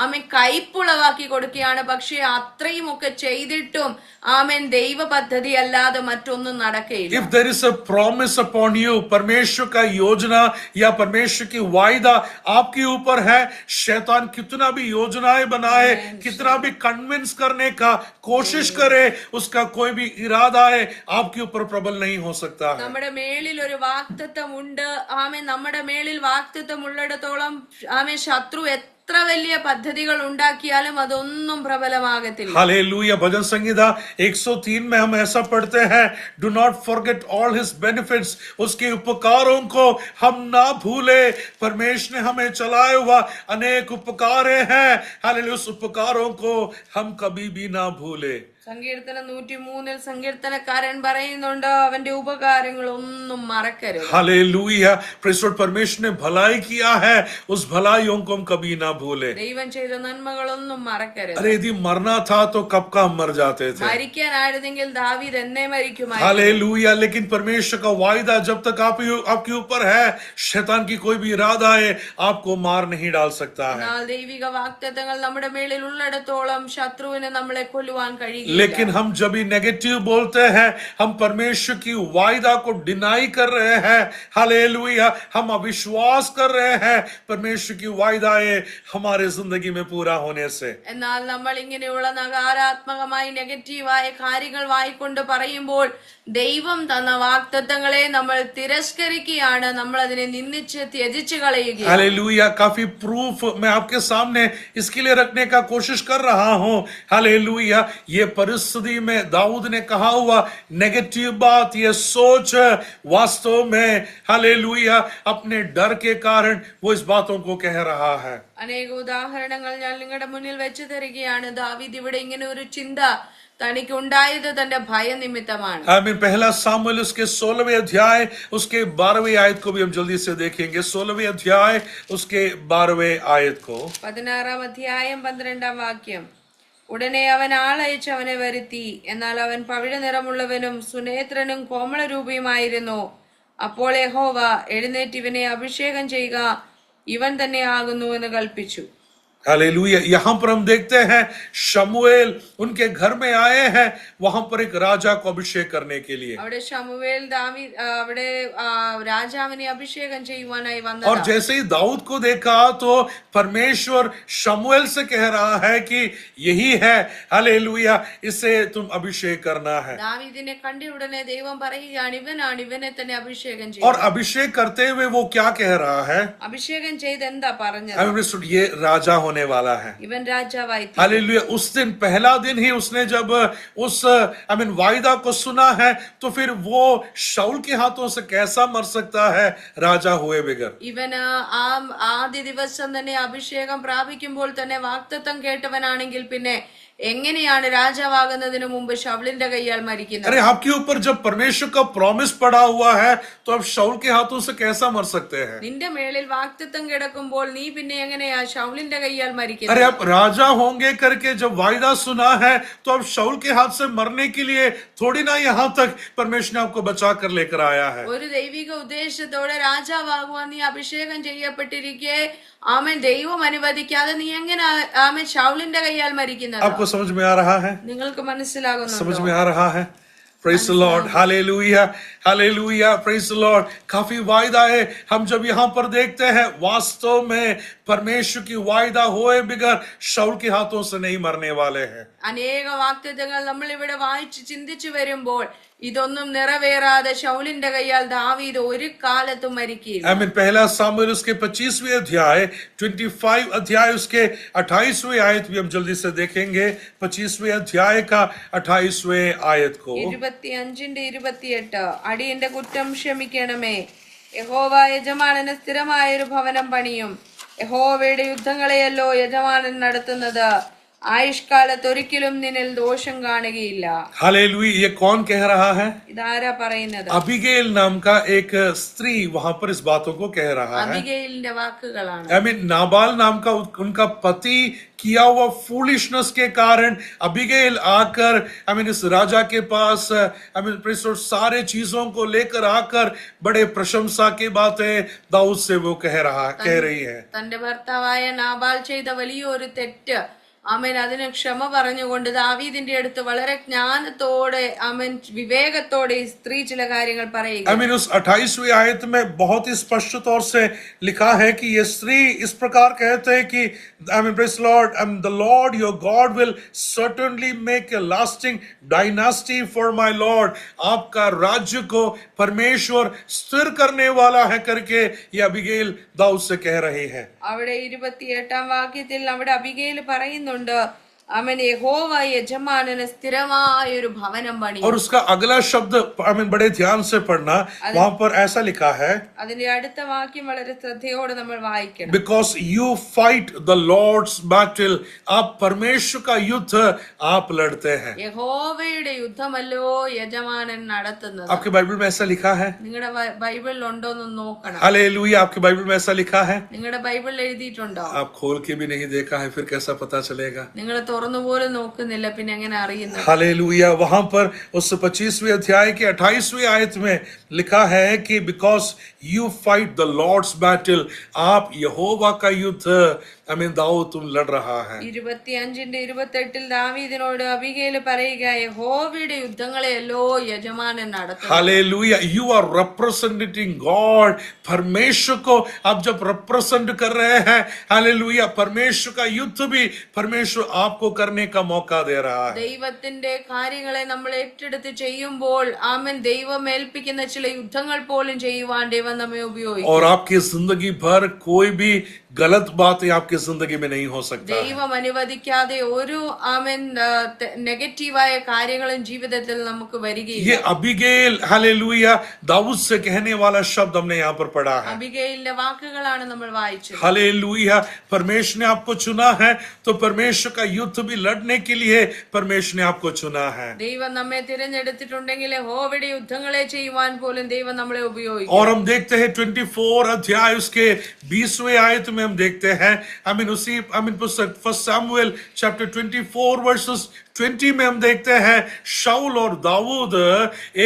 ആമൻ കൈപ്പുളവാക്കി കൊടുക്കുകയാണ്. പക്ഷെ അത്രയും ഒക്കെ ചെയ്തിട്ടും ആമൻ ദൈവ പദ്ധതി അല്ലാതെ മറ്റൊന്നും നടക്കുകയില്ല. If there is a promise upon you, परमेश्वर का योजना या परमेश्वर की वायदा आपके ऊपर है, शैतान कितना भी योजनाएं बनाए, कितना भी कन्विंस करने का कोशिश करे, उसका कोई भी इरादा है आपके ऊपर प्रबल नहीं हो सकता है. നമ്മുടെ മേളിൽ ഒരു വാഗ്ദത്തം ഉണ്ട്. ആമൻ നമ്മുടെ മേളിൽ വാഗ്ദത്തം ഉള്ളിടത്തോളം ആമൻ ശത്രു എത്ര വലിയ പദ്ധതികൾ ഉണ്ടാക്കിയാലും അതൊന്നും പ്രബലമാകത്തില്ല. हालेलुया. भजन संहिता 103 में हम ऐसा पढ़ते हैं, do not forget all his benefits. उसके उपकारों को हम ना भूले. परमेश्वर ने हमें चलाए हुआ अनेक उपकार हैं, हालेलुया, उस उपकारों को हम कभी भी ना भूले. സങ്കീർത്തനം 103 സങ്കീർത്തനക്കാരൻ പറയുന്നുണ്ട്, അവന്റെ ഉപകാരങ്ങൾ ഒന്നും മറക്കരുത്. Hallelujah, praise Lord. परमेश्वर ने भलाई किया है, उस भलाइयों को हम कभी ना भूले। ദൈവം ചെയ്ത നന്മകളൊന്നും മറക്കരുത്. अरे यदि मरना था तो कब का हम मर जाते थे। മരിക്കാനായിരുന്നെങ്കിൽ ദാവീദ് എന്നേ മരിക്കുമായിരുന്നു. हालेलुया, लेकिन परमेश्वर का वायदा जब तक आपके ऊपर है, शैतान की कोई भी इरादा है आपको मार नहीं डाल सकता है। എന്നാൽ ദൈവിക വാഗ്ദത്തങ്ങൾ നമ്മുടെ മേളിൽ ഉള്ളിടത്തോളം ശത്രുവിന് നമ്മളെ കൊല്ലുവാൻ കഴിയില്ല. लेकिन हम जब भी नेगेटिव बोलते हैं, हम परमेश्वर की वायदा को डिनाई कर रहे हैं। हालेलुया, हम अविश्वास कर रहे हैं परमेश्वर की वायदाएं हमारे जिंदगी में पूरा होने से। എന്നാൽ നമ്മൾ ഇങ്ങനെയുള്ള നകാരാത്മകമായി നെഗറ്റീവായ കാര്യങ്ങൾ വായിക്കൊണ്ട് പറയുമ്പോൾ ദൈവം തന്ന വാഗ്ദത്തങ്ങളെ നമ്മൾ തിരസ്കരിക്കുകയാണ്, നമ്മൾ അതിനെ നിന്ദിച്ച് ത്യജിച്ച് കളയുകയാണ്. हालेलुया, काफी प्रूफ मैं आपके सामने इसके लिए रखने का कोशिश कर रहा हूं। हालेलुया, ये परिस्थिति में दाऊद ने कहा हुआ नेगेटिव बात, ये सोच वास्तव में हालेलुया अपने डर के कारण वो इस बातों को कह रहा है। അനേക ഉദാഹരണങ്ങൾ ഞാൻ നിങ്ങളുടെ മുന്നിൽ വെച്ച് തരികയാണ്. ദാവീദ് ഇവിടെ ഇങ്ങനെ ഒരു ചിന്ത തനിക്ക് ഉണ്ടായത് തന്റെ ഭയനിമിത്തമാണ്. आमीन। पहला सामुएल उसके 16वें अध्याय उसके 12वें आयत को भी हम जल्दी से देखेंगे। 16वें अध्याय उसके 12वें आयत को। 16-ാം അധ്യായം 12-ാം വാക്യം. ഉടനെ അവൻ ആളയച്ച് അവനെ വരുത്തി, എന്നാൽ അവൻ പവിഴ നിറമുള്ളവനും സുനേത്രനും കോമളരൂപിയുമായിരുന്നു. അപ്പോൾ യഹോവ, എഴുന്നേറ്റ് ഇവനെ അഭിഷേകം ചെയ്യുക, ഇവൻ തന്നെ ആകുന്നു എന്ന് കൽപ്പിച്ചു. हालेलुया, यहाँ पर हम देखते हैं शमूएल उनके घर में आए हैं, वहां पर एक राजा को अभिषेक करने के लिए। അവിടെ ശമൂവേൽ അവിടെ രാജാവിനെ അഭിഷേകം ചെയ്യുവാനായി और വന്നതാണ്. जैसे ही दाऊद को देखा तो परमेश्वर शमूएल से कह रहा है कि यही है, हालेलुया, इसे तुम अभिषेक करना है। ദാവീദിനെ കണ്ട ഉടനെ ദൈവം പറയുകയാണ്, ഇവനാണ്, ഇവനെ തന്നെ അഭിഷേകം और ചെയ്യും. अभिषेक करते हुए वो क्या कह रहा है? അഭിഷേകം ചെയ്ത് എന്താ പറഞ്ഞത്? ये राजा होने वाला है। ഇവൻ രാജാവായി. हालेलुया, उस दिन पहला दिन ही उसने जब उस वायदा को सुना है तो फिर वो शाऊल के हाथों से कैसा मर सकता है राजा हुए बगैर। ഇവന് ആദ്യ ദിവസം തന്നെ അഭിഷേകം പ്രാപിക്കുമ്പോൾ തന്നെ വാഗ്ദത്തം കേട്ടവനാണെങ്കിൽ പിന്നെ എങ്ങനെയാണ് രാജാവാകുന്നതിന് മുമ്പ് ശൗലിന്റെ കൈയാൽ മരിക്കുന്നത്? अरे आपके ऊपर जब परमेश्वर का प्रॉमिस पड़ा हुआ है तो आप शाऊल के हाथों से कैसा मर सकते हैं? നിന്റെ മേളിൽ വാഗ്ദത്തം കിടക്കുമ്പോൾ നീ പിന്നെ എങ്ങനെയാ ശൗലിന്റെ കൈയാൽ अरे മരിക്കുന്നത്? आप राजा होंगे करके जब वायदा सुना है तो आप शाऊल के हाथ से मरने के लिए थोड़ी ना यहाँ तक परमेश्वर ने आपको बचा कर लेकर आया है। ഒരു ദൈവിക ഉദ്ദേശത്തോടെ രാജാവാകുവാൻ നീ അഭിഷേകം ചെയ്യപ്പെട്ടിരിക്കെ ആമൻ ദൈവം അനുവദിക്കാതെ നീ എങ്ങനെ ആമൻ ശൗലിന്റെ കൈയാൽ മരിക്കുന്നത്? आपको समझ में आ रहा है? നിങ്ങൾക്ക് മനസ്സിലാകുന്നുണ്ടോ? समझ में आ रहा है? Praise the Lord, hallelujah, hallelujah, praise the Lord. काफी वायदा है, हम जब यहाँ पर देखते हैं वास्तव में परमेश्वर की वायदा हुए बगैर शाऊल के हाथों से नहीं मरने वाले हैं। അനേക വാഗ്ദത്തങ്ങൾ നമ്മൾ ഇവിടെ വായിച്ച് ചിന്തിച്ചു വരുമ്പോൾ ഇതൊന്നും നിറവേറാതെ ശൗലിന്റെ കൈയാൽ ദാവീദ് ഒരു കാലത്തും മരിക്കില്ല. आमीन। पहला सामुएल उसके 25वें अध्याय 25 अध्याय उसके 28वें आयत भी हम जल्दी से देखेंगे। 25वें अध्याय का 28वें आयत को। 25-28 അടിയന്റെ കുറ്റം ക്ഷമിക്കണമേ. യഹോവ യജമാനന് സ്ഥിരമായൊരു ഭവനം പണിയും. യഹോവയുടെ യുദ്ധങ്ങളെയല്ലോ യജമാനൻ നടത്തുന്നത്. ആയുഷ്കാലത്ത് ഒരിക്കലും നിന്നിൽ ദോഷം കാണുകയില്ല. हालेलुया, ये कौन कह रहा है? ഇതാരാ പറയുന്നത്? अबीगैल नाम का एक स्त्री वहां पर इस बातों को कह रहा है। അബിഗയിലിന്റെ वाക്കുകളാണ്. नाबाल नाम का उनका पति किया हुआ फूलिशनेस के कारण अबीगैल आकर इस राजा के पास सारे चीजों को लेकर आकर बड़े प्रशंसा की बातें दाऊद से वो कह रही है। തന്റെ ഭർത്താവായ നാബാൽ ചെയ്ത വലിയൊരു തെറ്റ് അവൻ അതിന് ക്ഷമ പറഞ്ഞുകൊണ്ട് ദാവീദിന്റെ അടുത്ത് വളരെ ജ്ഞാനത്തോടെ അവൻ വിവേകത്തോടെ ഈ സ്ത്രീ ചില കാര്യങ്ങൾ പറയുക. उस 28वीं आयत में बहुत ही स्पष्ट तौर से लिखा है कि ये स्त्री इस प्रकार कहते हैं कि praise Lord, the Lord your God will certainly make a lasting dynasty for my Lord. आपका राज्य को परमेश्वर स्थिर करने वाला है करके ये अबीगैल दाऊद से कह रही है. അവിടെ 28-ാം വാക്യത്തിൽ അവിടെ അബിഗയിൽ പറയുന്നുണ്ട്, അവൻ യഹോവ യജമാനന് സ്ഥിരമായ ഒരു ഭവനം പണിയും. और उसका अगला शब्द बड़े ध्यान से पढ़ना, वहां पर ऐसा लिखा है, അതിന്റെ അടുത്ത വാക്യം വളരെ ശ്രദ്ധയോടെ നമ്മൾ വായിക്കണം. because you fight the Lord's battle, आप परमेश्वर का युद्ध आप लड़ते हैं. യഹോവയുടെ യുദ്ധമല്ലോ യജമാനൻ നടത്തുന്നത്. आपके बाइबल में ऐसा लिखा है? നിങ്ങളുടെ ബൈബിളിൽ ഉണ്ടോന്ന് നോക്കണം. हालेलुया, आपके बाइबल में ऐसा लिखा है? നിങ്ങളുടെ ബൈബിളിൽ എഴുതിയിട്ടുണ്ടോ? आप खोल के भी नहीं देखा है, फिर कैसा पता चलेगा? നിങ്ങൾ തുറന്നു പോലും നോക്കുന്നില്ല, പിന്നെ എങ്ങനെ അറിയുന്നത്? हालेलुया, वहां पर उस 25वें अध्याय के 28वें आयत में लिखा है कि because you fight the lord's battle, आप यहोवा का युद्ध दाऊद तुम लड़ रहा है. 25:28 ദാവീദിനോട് അബീഗയിൽ പറയുക, യഹോവയുടെ യുദ്ധങ്ങളെയല്ലോ യജമാനൻ നടത്തുന്നത്. Hallelujah, you are representing God. परमेश्वर को आप जब रिप्रेजेंट कर रहे हैं, हालेलुया, परमेश्वर का युद्ध भी परमेश्वर आपको करने का मौका दे रहा है. ദൈവത്തിന്റെ കാര്യങ്ങളെ നമ്മൾ ഏറ്റെടുത്ത് ചെയ്യുമ്പോൾ ആമേൻ, ദൈവം ഏൽപ്പിക്കുന്ന ചില യുദ്ധങ്ങൾ പോലും ചെയ്യുവാൻ ദൈവം നമ്മെ ഉപയോഗിക്കും. और आपकी जिंदगी भर कोई भी गलत बातें आपकी जिंदगी में नहीं हो सकता. ദൈവം അനുവദിക്കാതെ ഒരു ആമേൻ നെഗറ്റീവായ കാര്യങ്ങളും ജീവിതത്തിൽ നമുക്ക് വരികയില്ല. ये अबीगैल, हालेलुया, दाऊद से कहने वाला शब्द हमने यहाँ पर पढ़ा है. അബീഗയിലിന്റെ വാക്കുകളാണ് നമ്മൾ വായിച്ചത്. हालेलुया, परमेश्वर ने आपको चुना है, तो परमेश्वर का युद्ध भी लड़ने के लिए परमेश्वर ने आपको चुना है. ദൈവം നമ്മെ തിരഞ്ഞെടുത്തിട്ടുണ്ടെങ്കിൽ യഹോവയുടെ യുദ്ധങ്ങളെ ചെയ്യുവാൻ പോലും ദൈവം നമ്മളെ ഉപയോഗിക്കും. और हम देखते हैं 24 अध्याय उसके 20वें आयत में हम देखते हैं, पुस्तक 1 शमूएल चैप्टर 24 वर्सेस 20 में हम देखते हैं शाऊल और दाऊद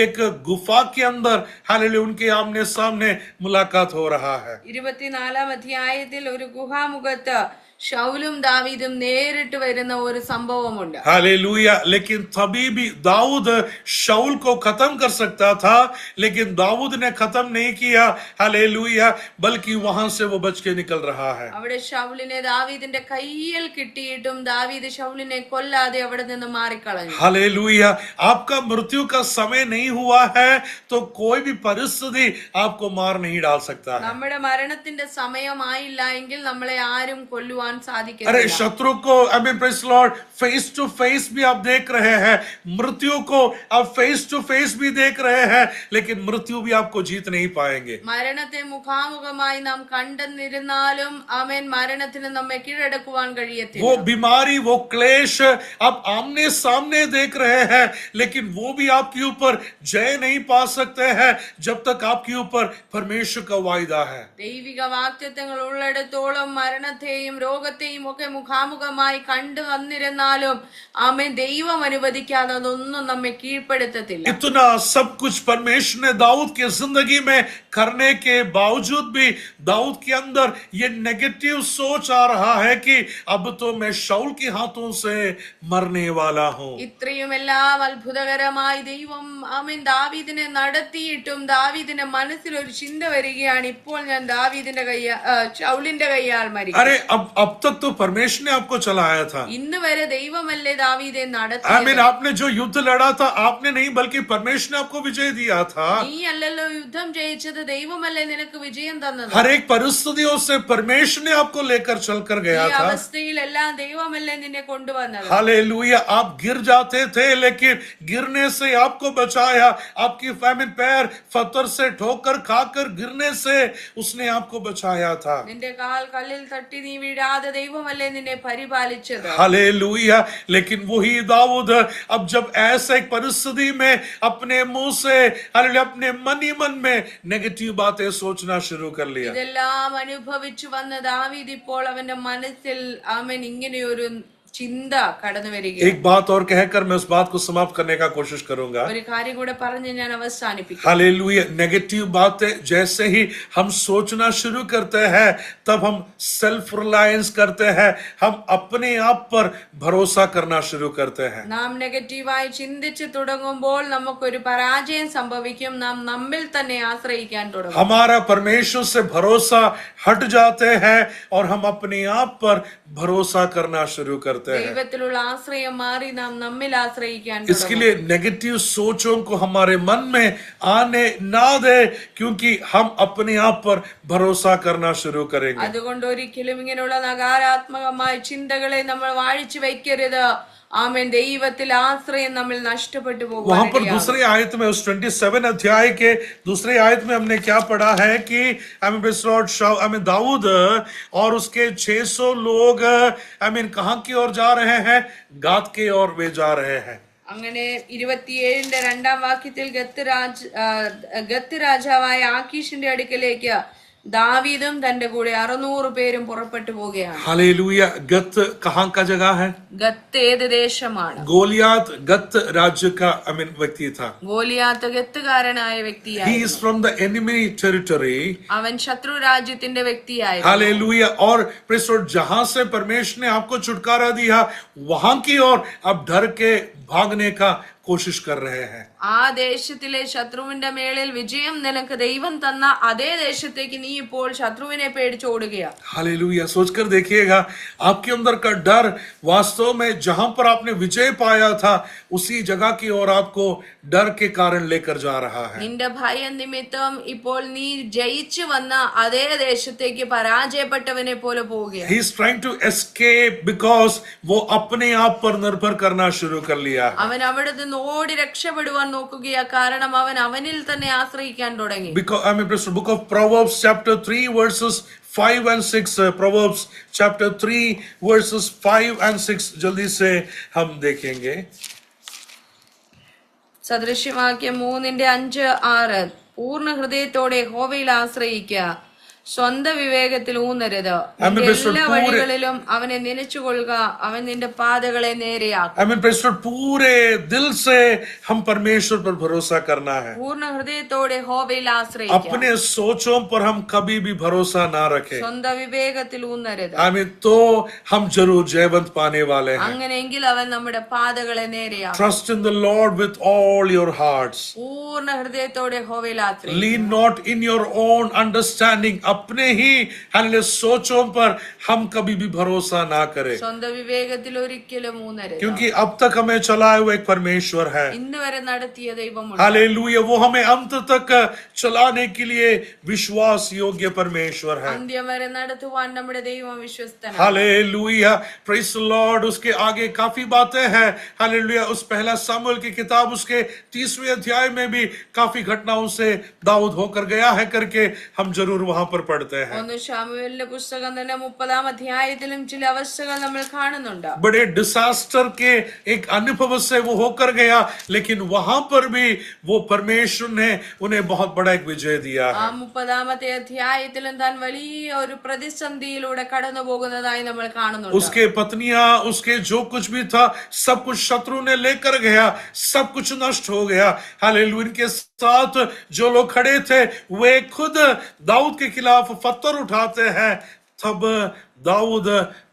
एक गुफा के अंदर, हालेलुया, उनके आमने सामने मुलाकात हो रहा है. 24 അധ്യായത്തിൽ ഒരു ഗുഹാമുഖത്ത് ശൗലും ദാവീദും നേരിട്ട് വരുന്ന ഒരു സംഭവമുണ്ട്. हालेलुया, लेकिन तभी भी दाऊद शाऊल को खत्म कर सकता था, लेकिन दाऊद ने खत्म नहीं किया. हालेलुया, बल्कि वहां से वो बच के निकल रहा है. അവിടെ ശൗലിനെ ദാവീദിന്റെ കയ്യിൽ കിട്ടിയിട്ടും ദാവീദ് ശൗലിനെ കൊല്ലാതെ അവിടെ നിന്ന് മാറിക്കളഞ്ഞു. हालेलुया, आपका मृत्यु का समय नहीं हुआ है तो कोई भी परिस्थिति आपको मार नहीं डाल सकता है. നമ്മുടെ മരണത്തിന്റെ സമയമായില്ല എങ്കിൽ നമ്മളെ ആരും കൊല്ലുവാൻ സാധിക്കില്ല. अरे शत्रु को praise Lord face to face भी आप देख रहे हैं, मृत्यु को आप फेस टू फेस भी देख रहे हैं, लेकिन मृत्यु भी आपको जीत नहीं पाएंगे. മരണത്തെ മുഖാമുഖമായി നാം കണ്ടെന്നിരുന്നാലും ആമേൻ, മരണത്തിന് നമ്മെ കീഴടക്കുവാൻ കഴിയത്തില്ല. वो बीमारी, वो क्लेश आप आमने सामने देख रहे हैं, लेकिन वो भी आपके ऊपर जय नहीं पा सकते हैं जब तक आपके ऊपर परमेश्वर का वायदा है. ദൈവിക വാഗ്ദത്തങ്ങൾ ഉള്ളിടത്തോളം മരണത്തെയും രോഗത്തെയും ഒക്കെ മുഖാമുഖമായി കണ്ടു വന്നിരുന്നാലും ആമേൻ, ദൈവം അനുവദിക്കാതെ അതൊന്നും നമ്മെ കീഴ്പ്പെടുത്തത്തില്ല. इतना सब कुछ परमेश्वर ने दाऊद की जिंदगी में करने के बावजूद भी दाऊद के अंदर ये नेगेटिव सोच आ रहा है कि अब तो मैं शाऊल के हाथों से मरने वाला हूं. ഇത്രയും എല്ലാം അത്ഭുതകരമായി ദൈവം ആമേൻ ദാവീദിനെ നടത്തിയിട്ടും ദാവീദിന്റെ മനസ്സിൽ ഒരു ചിന്ത വരികയാണ്, ഇപ്പോൾ ഞാൻ ദാവീദിന്റെ ശൗലിന്റെ കയ്യാൽ മരിക്കും. अरे अब तक तो परमेश्वर ने आपको चलाया था. ഇന്ന് വരെ ദൈവമല്ലേ ദാവീദെ നടത്തി. आपने जो युद्ध लड़ा था, आपने नहीं बल्कि परमेश्वर ने आपको विजय दिया था. നീ അല്ലല്ലോ യുദ്ധം ജയിച്ചത്, ദൈവമല്ലേ നിനക്ക് വിജയം തന്നത്. हर एक परिस्थितियों से परमेश्वर ने आपको लेकर चलकर गया ഈ था. അവസ്ഥയിലെല്ലാം ദൈവമല്ലേ നിന്നെ കൊണ്ടുവന്നത്. हालेलुया, आप गिर जाते थे, लेकिन गिरने से आपको बचाया. आपकी पैर पत्थर से ठोकर खाकर गिरने से उसने आपको बचाया था. നിന്റെ കാൽ കല്ലിൽ തട്ടി നീ വീഴാതെ ദൈവമല്ലേ നിന്നെ പരിപാലിച്ചത്. हालेलुया, लेकिन वही दाऊद अब जब ऐसे एक परिस्थिति में अपने मुंह से, हालेलुया, अपने मन ही मन में नेगेटिव बातें सोचना शुरू कर लिया. ഇതെല്ലാം അനുഭവിച്ചു വന്ന ദാവീദ് ഇപ്പോൾ അവന്റെ മനസ്സിൽ ആമേൻ ഇങ്ങനെയൊരു ചിന്ത കടന്നു വരികയാണ്. एक बात और कहकर मैं उस बात को समाप्त करने का कोशिश करूंगा. ഒരു കാര്യം കൂടെ പറഞ്ഞ് ഞാൻ അവസാനിപ്പിക്കും. हालेलुया, नेगेटिव बातें जैसे ही हम सोचना शुरू करते हैं, तब हम सेल्फ रिलायंस करते हैं, हम अपने आप पर भरोसा करना शुरू करते हैं. നാം നെഗറ്റീവായി ചിന്തിച്ചു തുടങ്ങുമ്പോൾ നമുക്കൊരു പരാജയം സംഭവിക്കും. നാം നമ്മിൽ തന്നെ ആശ്രയിക്കാൻ തുടങ്ങും. हमारा परमेश्वर से भरोसा हट जाते हैं और हम अपने आप पर भरोसा करना शुरू करते हैं. करते हैं। ദൈവത്തിലുള്ള ആശ്രയം മാറി നാം നമ്മിൽ ആശ്രയിക്കാൻ इसके തുടങ്ങും. लिए नेगेटिव सोचों को हमारे मन में आने ना दे, क्योंकि हम अपने आप पर भरोसा करना शुरू करेंगे। അതുകൊണ്ട് ഒരിക്കലും ഇങ്ങനെയുള്ള നകാരാത്മകമായ ചിന്തകളെ നമ്മൾ വാഴിച്ചു വയ്ക്കരുത്. ആമേൻ. ദൈവത്തിൽ ആശ്രയം നമ്മൾ നഷ്ടപ്പെട്ടു वहां पर പോകും. दूसरी आयत में, उस 27 अध्याय के दूसरे आयत में हमने क्या पढ़ा है कि दाऊद और उसके 600 लोग कहां की ओर जा रहे हैं? गाद के ओर वे जा रहे हैं। അങ്ങനെ 27-ന്റെ 2-ാം വാക്യത്തിൽ ഗത്ത് രാജാവായ ആക്കീഷിന്റെ അടുക്കലേക്ക് ദാവീദും തന്റെ കൂടെ 600 പേരും പുറപ്പെട്ടു പോവുകയാണ്. हालेलुया। गत कहां का जगह है? ഗത്ത് ഏത് ദേശമാണ്? गोलियात गत राज्य का व्यक्ति था। ഗോലിയാത്ത് ഗത്തുകാരനായ He വ്യക്തിയായി. is from the enemy territory. അവൻ ശത്രു രാജ്യത്തിന്റെ വ്യക്തിയായി. हालेलुया। और प्रेस लॉर्ड, जहां से परमेश्वर ने आपको छुटकारा दिया, वहां की ओर आप डर के भागने का कोशिश कर रहे हैं। ആ ദേശത്തിലെ ശത്രുവിന്റെ മേളിൽ വിജയം നിനക്ക് ദൈവം തന്ന അതേ ദേശത്തേക്ക് നീ ഇപ്പോൾ ശത്രുവിനെ പേടിച്ച് ഓടുകയാണ്. हालेलुया। सोचकर देखिएगा, आपके अंदर का डर वास्तव में जहां पर आपने विजय पाया था, उसी जगह की ओर आपको डर के कारण लेकर जा रहा है। നിന്റെ ഭയം നിമിത്തം ഇപ്പോൾ നീ ജയിച്ചു വന്ന അതേ ദേശത്തേക്ക് പരാജയപ്പെട്ടവനെ പോലെ പോവുകയാണ്. He is trying to escape because वो अपने आप पर निर्भर करना शुरू कर लिया है। അവൻ അവിടെ നിന്ന് ഓടി രക്ഷപ്പെടുവാൻ നോക്കുകയാ. കാരണം അവൻ അവനിൽ തന്നെ ആശ്രയിക്കാൻ തുടങ്ങി. Because book of Proverbs chapter 3 verses 5 and 6, Proverbs chapter 3 verses 5 and 6 जल्दी से हम देखेंगे। സദൃശ്യവാക്യം 3:5-6. പൂർണ്ണ ഹൃദയത്തോടെ യഹോവയിൽ ആശ്രയിക്കുക, സ്വന്തം വിവേകത്തിൽ ഊന്നരുത്. നിന്റെ എല്ലാ വഴികളിലും അവനെ നനച്ചുകൊള്ളുക, അവൻ നിന്റെ പാതകളെ നേരെയാക്കും. पूरे दिल से हम परमेश्वर पर भरोसा करना है। പൂർണ്ണ ഹൃദയത്തോടെ യഹോവയിൽ ആശ്രയിക്കുക. अपने सोचों पर हम कभी भी भरोसा ना रखें। സ്വന്തം വിവേകത്തിൽ ഊന്നരുത്. तो हम जरूर जयवंत पाने वाले हैं। അങ്ങനെയെങ്കിൽ അവൻ നമ്മുടെ പാതകളെ നേരെയാക്കും. Trust in the Lord with all your hearts. പൂർണ്ണ ഹൃദയത്തോടെ യഹോവയിൽ ആശ്രയിക്കുക. Lean not in your own understanding. अपने ही सोचों पर हम कभी भी भरोसा ना करें, സ്വന്തം വിവേകത്തിൽ ഒരിക്കലും ഊന്നരുത്. क्योंकि अब तक हमें चलाए हुए एक परमेश्वर है। ഇന്ന് വരെ നടത്തിയ ദൈവമുണ്ട്. हालेलुया। वो हमें अंत तक चलाने के लिए विश्वास योग्य परमेश्वर है। അന്ത്യം വരെ നടത്തുവാൻ നമ്മുടെ ദൈവം വിശ്വസ്തനാണ്. हालेलुया। Praise the Lord. उसके आगे काफी बातें हैं। हालेलुया। उस पहला सामुएल की किताब उसके 30वें अध्याय में भी काफी घटनाओं से दाऊद होकर गया है करके हम जरूर वहां पर पढ़ते हैं। 1 ശമൂവേലിന്റെ പുസ്തകം തന്നെ 30-ാം അധ്യായത്തിലും ചില അവസ്ഥകൾ നമ്മൾ കാണുന്നുണ്ട്. बड़े डिसास्टर के एक अनुभव से वो होकर गया, लेकिन वहां पर भी वो परमेश्वर ने उन्हें बहुत बड़ा एक विजय दिया ആ है। 30-ാമത്തെ അധ്യായത്തിലും താൻ വലിയ ഒരു പ്രതിസന്ധിയിലൂടെ കടന്നു പോകുന്നതായി നമ്മൾ കാണുന്നുണ്ട്. उसके पत्नियां, उसके जो कुछ भी था, सब कुछ शत्रु ने लेकर गया, सब कुछ नष्ट हो गया। हालेलुया। इनके साथ जो लोग खड़े थे, वे खुद दाऊद के खिलाफ पत्थर उठाते हैं। तब दाऊद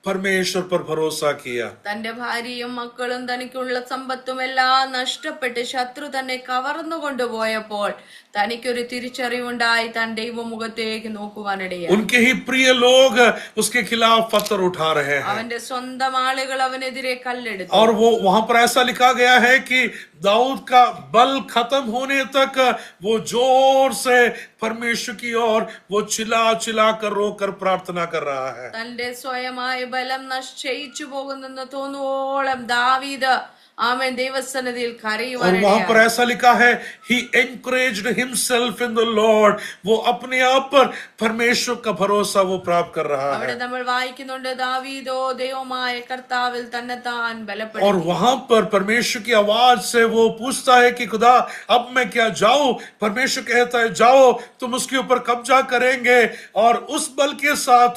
परमेश्वर पर भरोसा किया। തന്റെ ഭാര്യയും മക്കളും തനിക്കുള്ള സമ്പത്തും എല്ലാം നഷ്ടപ്പെട്ട് ശത്രു തന്നെ കവർന്നു കൊണ്ടുപോയപ്പോൾ തനിക്കൊരു തിരിച്ചറിവുണ്ടായി. താൻ ദൈവമുഖത്തേക്ക് നോക്കുവാനിടയായി. उनके ही प्रिय लोग उसके खिलाफ पत्थर उठा रहे हैं, അവന്റെ സ്വന്തം ആളുകൾ അവനെതിരെ കല്ലെടുത്തു. और वो वहां पर ऐसा लिखा गया है कि दाऊद का बल खत्म होने तक वो जोर से परमेश्वर की ओर वो चिल्ला चिल्ला कर रोकर प्रार्थना कर रहा है। തന്റെ സ്വയമായ ബലം നശിച്ചു പോകുന്നെന്ന് തോന്നുവോളം ദാവീദ് ആമേൻ ദൈവസന്നിധിയിൽ और കരയുവാനിടയായി. वहां पर ऐसा लिखा है, he encouraged himself in the Lord. वो अपने आप पर परमेश्वर का भरोसा वो प्राप्त कर रहा है। അവിടെ നമ്മൾ വായിക്കുന്നുണ്ട്, ദാവീദോ ദൈവമായ കർത്താവിൽ തന്നെത്താൻ और ബലപ്പെടുത്തി. वहां पर परमेश्वर की आवाज से वो पूछता है कि खुदा अब मैं क्या जाऊं? परमेश्वर कहता है जाओ, तुम उसके ऊपर कब्जा करेंगे। और उस बल के साथ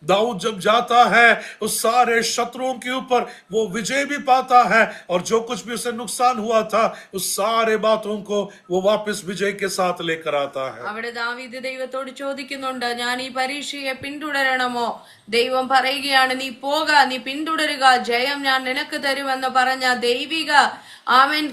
दाऊद जब जाता है, उस सारे शत्रुओं के ऊपर वो विजय भी पाता है और जो कुछ भी उसे नुकसान हुआ था उस सारे बातों को वो वापस विजय के साथ लेकर आता है। അവിടെ ദാവീദ് ദൈവത്തോട് ചോദിക്കുന്നുണ്ട്, ഞാൻ ഈ പരീക്ഷയെ പിന്തുടരണമോ? ദൈവം പറയുകയാണ്, നീ പോക, നീ പിന്തുടരുക, ജയം ഞാൻ നിനക്ക് തരുമെന്ന് പറഞ്ഞ ദൈവിക അവൻ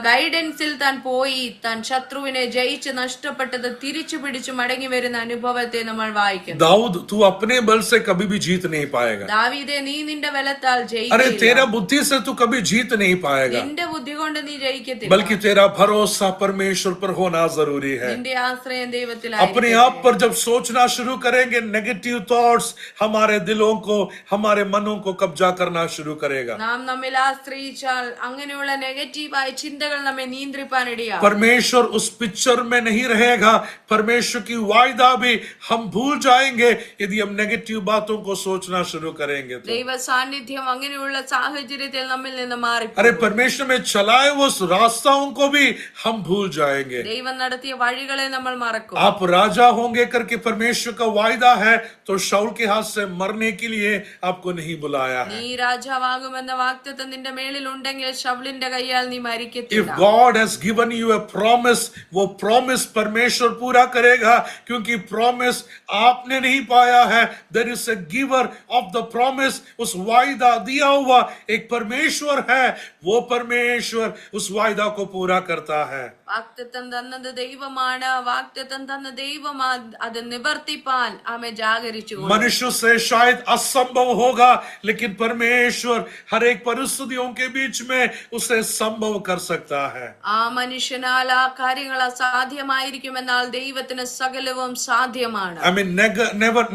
ഗൈഡൻസിൽ താൻ പോയി താൻ ശത്രുവിനെ ജയിച്ച് നഷ്ടപ്പെട്ടത് തിരിച്ചു പിടിച്ചു മടങ്ങി വരുന്ന അനുഭവത്തെ നമ്മൾ വായിക്കുന്നു. दाऊद, तू अपने बल से कभी भी जीत नहीं पाएगा. ദാവീദേ, നീ നിന്റെ ബലത്താൽ अरे ജയിക്കില്ല. तेरा बुद्धि से तू कभी जीत नहीं पाएगा, നിന്റെ ബുദ്ധി കൊണ്ട് നീ ജയിക്കത്തില്ല. बल्कि तेरा भरोसा परमेश्वर पर होना जरूरी है. നിന്റെ ആശ്രയം अपने ദൈവത്തിലായിരിക്കട്ടെ. आप पर जब सोचना शुरू करेंगे, नेगेटिव थॉट्स हमारे दिलों को, हमारे मनों को कब्जा करना शुरू करेगा. നാം നമ്മിൽ ആശ്രയിച്ചാൽ അങ്ങനെയുള്ള നെഗറ്റീവായ ചിന്തകൾ നമ്മെ നിയന്ത്രിപ്പാനിടയാ. परमेश्वर उस पिक्चर में नहीं रहेगा. परमेश्वर की वायदा भी हम भूल जाएंगे यदि हम नेगेटिव बातों को सोचना शुरू करेंगे तो. ദൈവ സാന്നിധ്യം അങ്ങനെയുള്ള സാഹചര്യത്തിൽ നമ്മിൽ നിന്ന് മാറി. अरे परमेश्वर में चलाए वो रास्ताओं को भी हम भूल जाएंगे. ദൈവം നടത്തിയ വഴികളെ നമ്മൾ മറക്കും. आप राजा होंगे करके परमेश्वर का वायदा है तो शाऊल के हाथ से मरने के लिए आपको नहीं बुलाया है. നീ രാജാവാകുമെന്ന വാഗ്ദത്തം നിന്റെ മേളിൽ ഉണ്ടെങ്കിൽ ശൗലിന്റെ കയ്യാൽ നീ If മരിക്കത്തില്ല. God has given you a promise, वो promise परमेश्वर पूरा करेगा, क्योंकि promise आपने नहीं पाया है. There is a giver of the promise. उस वायदा दिया हुआ एक परमेश्वर है, वो परमेश्वर उस वायदा को पूरा करता है. വാഗ്ദത്തം തന്നത് ദൈവമാണ്. വാഗ്ദത്തം തന്ന ദൈവം അത് നിവർത്തിപ്പാൻ ആമേ ജാഗരിച്ചു. मनुष्य से शायद असंभव होगा, लेकिन परमेश्वर हर एक परिस्थितियों के बीच में उसे संभव कर सकता है. ആ മനുഷ്യനാൽ ആ കാര്യങ്ങൾ അസാധ്യമായിരിക്കുമെന്നാൽ ദൈവത്തിന് സകലവും സാധ്യമാണ്. I mean,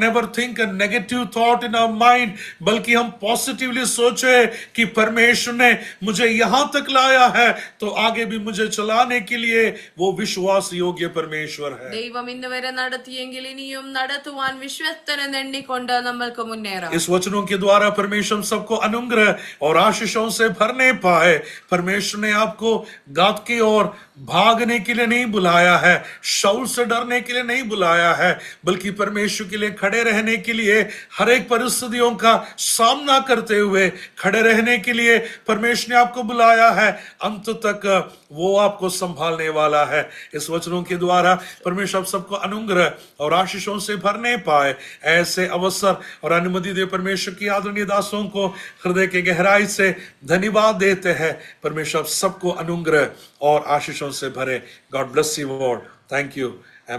never think a negative thought in our mind, बल्कि हम पॉजिटिवली सोचे कि परमेश्वर ने मुझे यहां तक लाया है तो आगे भी मुझे चलाने के लिए वो विश्वास योग्य परमेश्वर है. ദൈവം ഇന്ന് വരെ നടത്തിയെങ്കിൽ ഇനിയും നടത്തുവാൻ വിശ്വസ്തനെന്ന് എണ്ണിക്കൊണ്ട് നമ്മൾക്ക് മുന്നേറാം. इस वचनों के द्वारा परमेश्वर सबको अनुग्रह और आशीषों से भरने पाए. परमेश्वर ने आपको गात की ओर भागने के लिए नहीं बुलाया है, शाऊल से डरने के लिए नहीं बुलाया है, बल्कि परमेश्वर के लिए खड़े रहने के लिए, हर एक परिस्थितियों का सामना करते हुए खड़े रहने के लिए परमेश्वर ने आपको बुलाया है. अंत तक वो आपको संभालने वाला है. इस वचनों के द्वारा परमेश्वर आप सबको अनुग्रह और आशीषों से भरने पाए. ऐसे अवसर और अनुमति दे. परमेश्वर की आदरणीय दासों को हृदय के गहराई से धन्यवाद देते हैं. परमेश्वर आप सबको अनुग्रह और आशीषों से भरे. God bless you all. Thank you.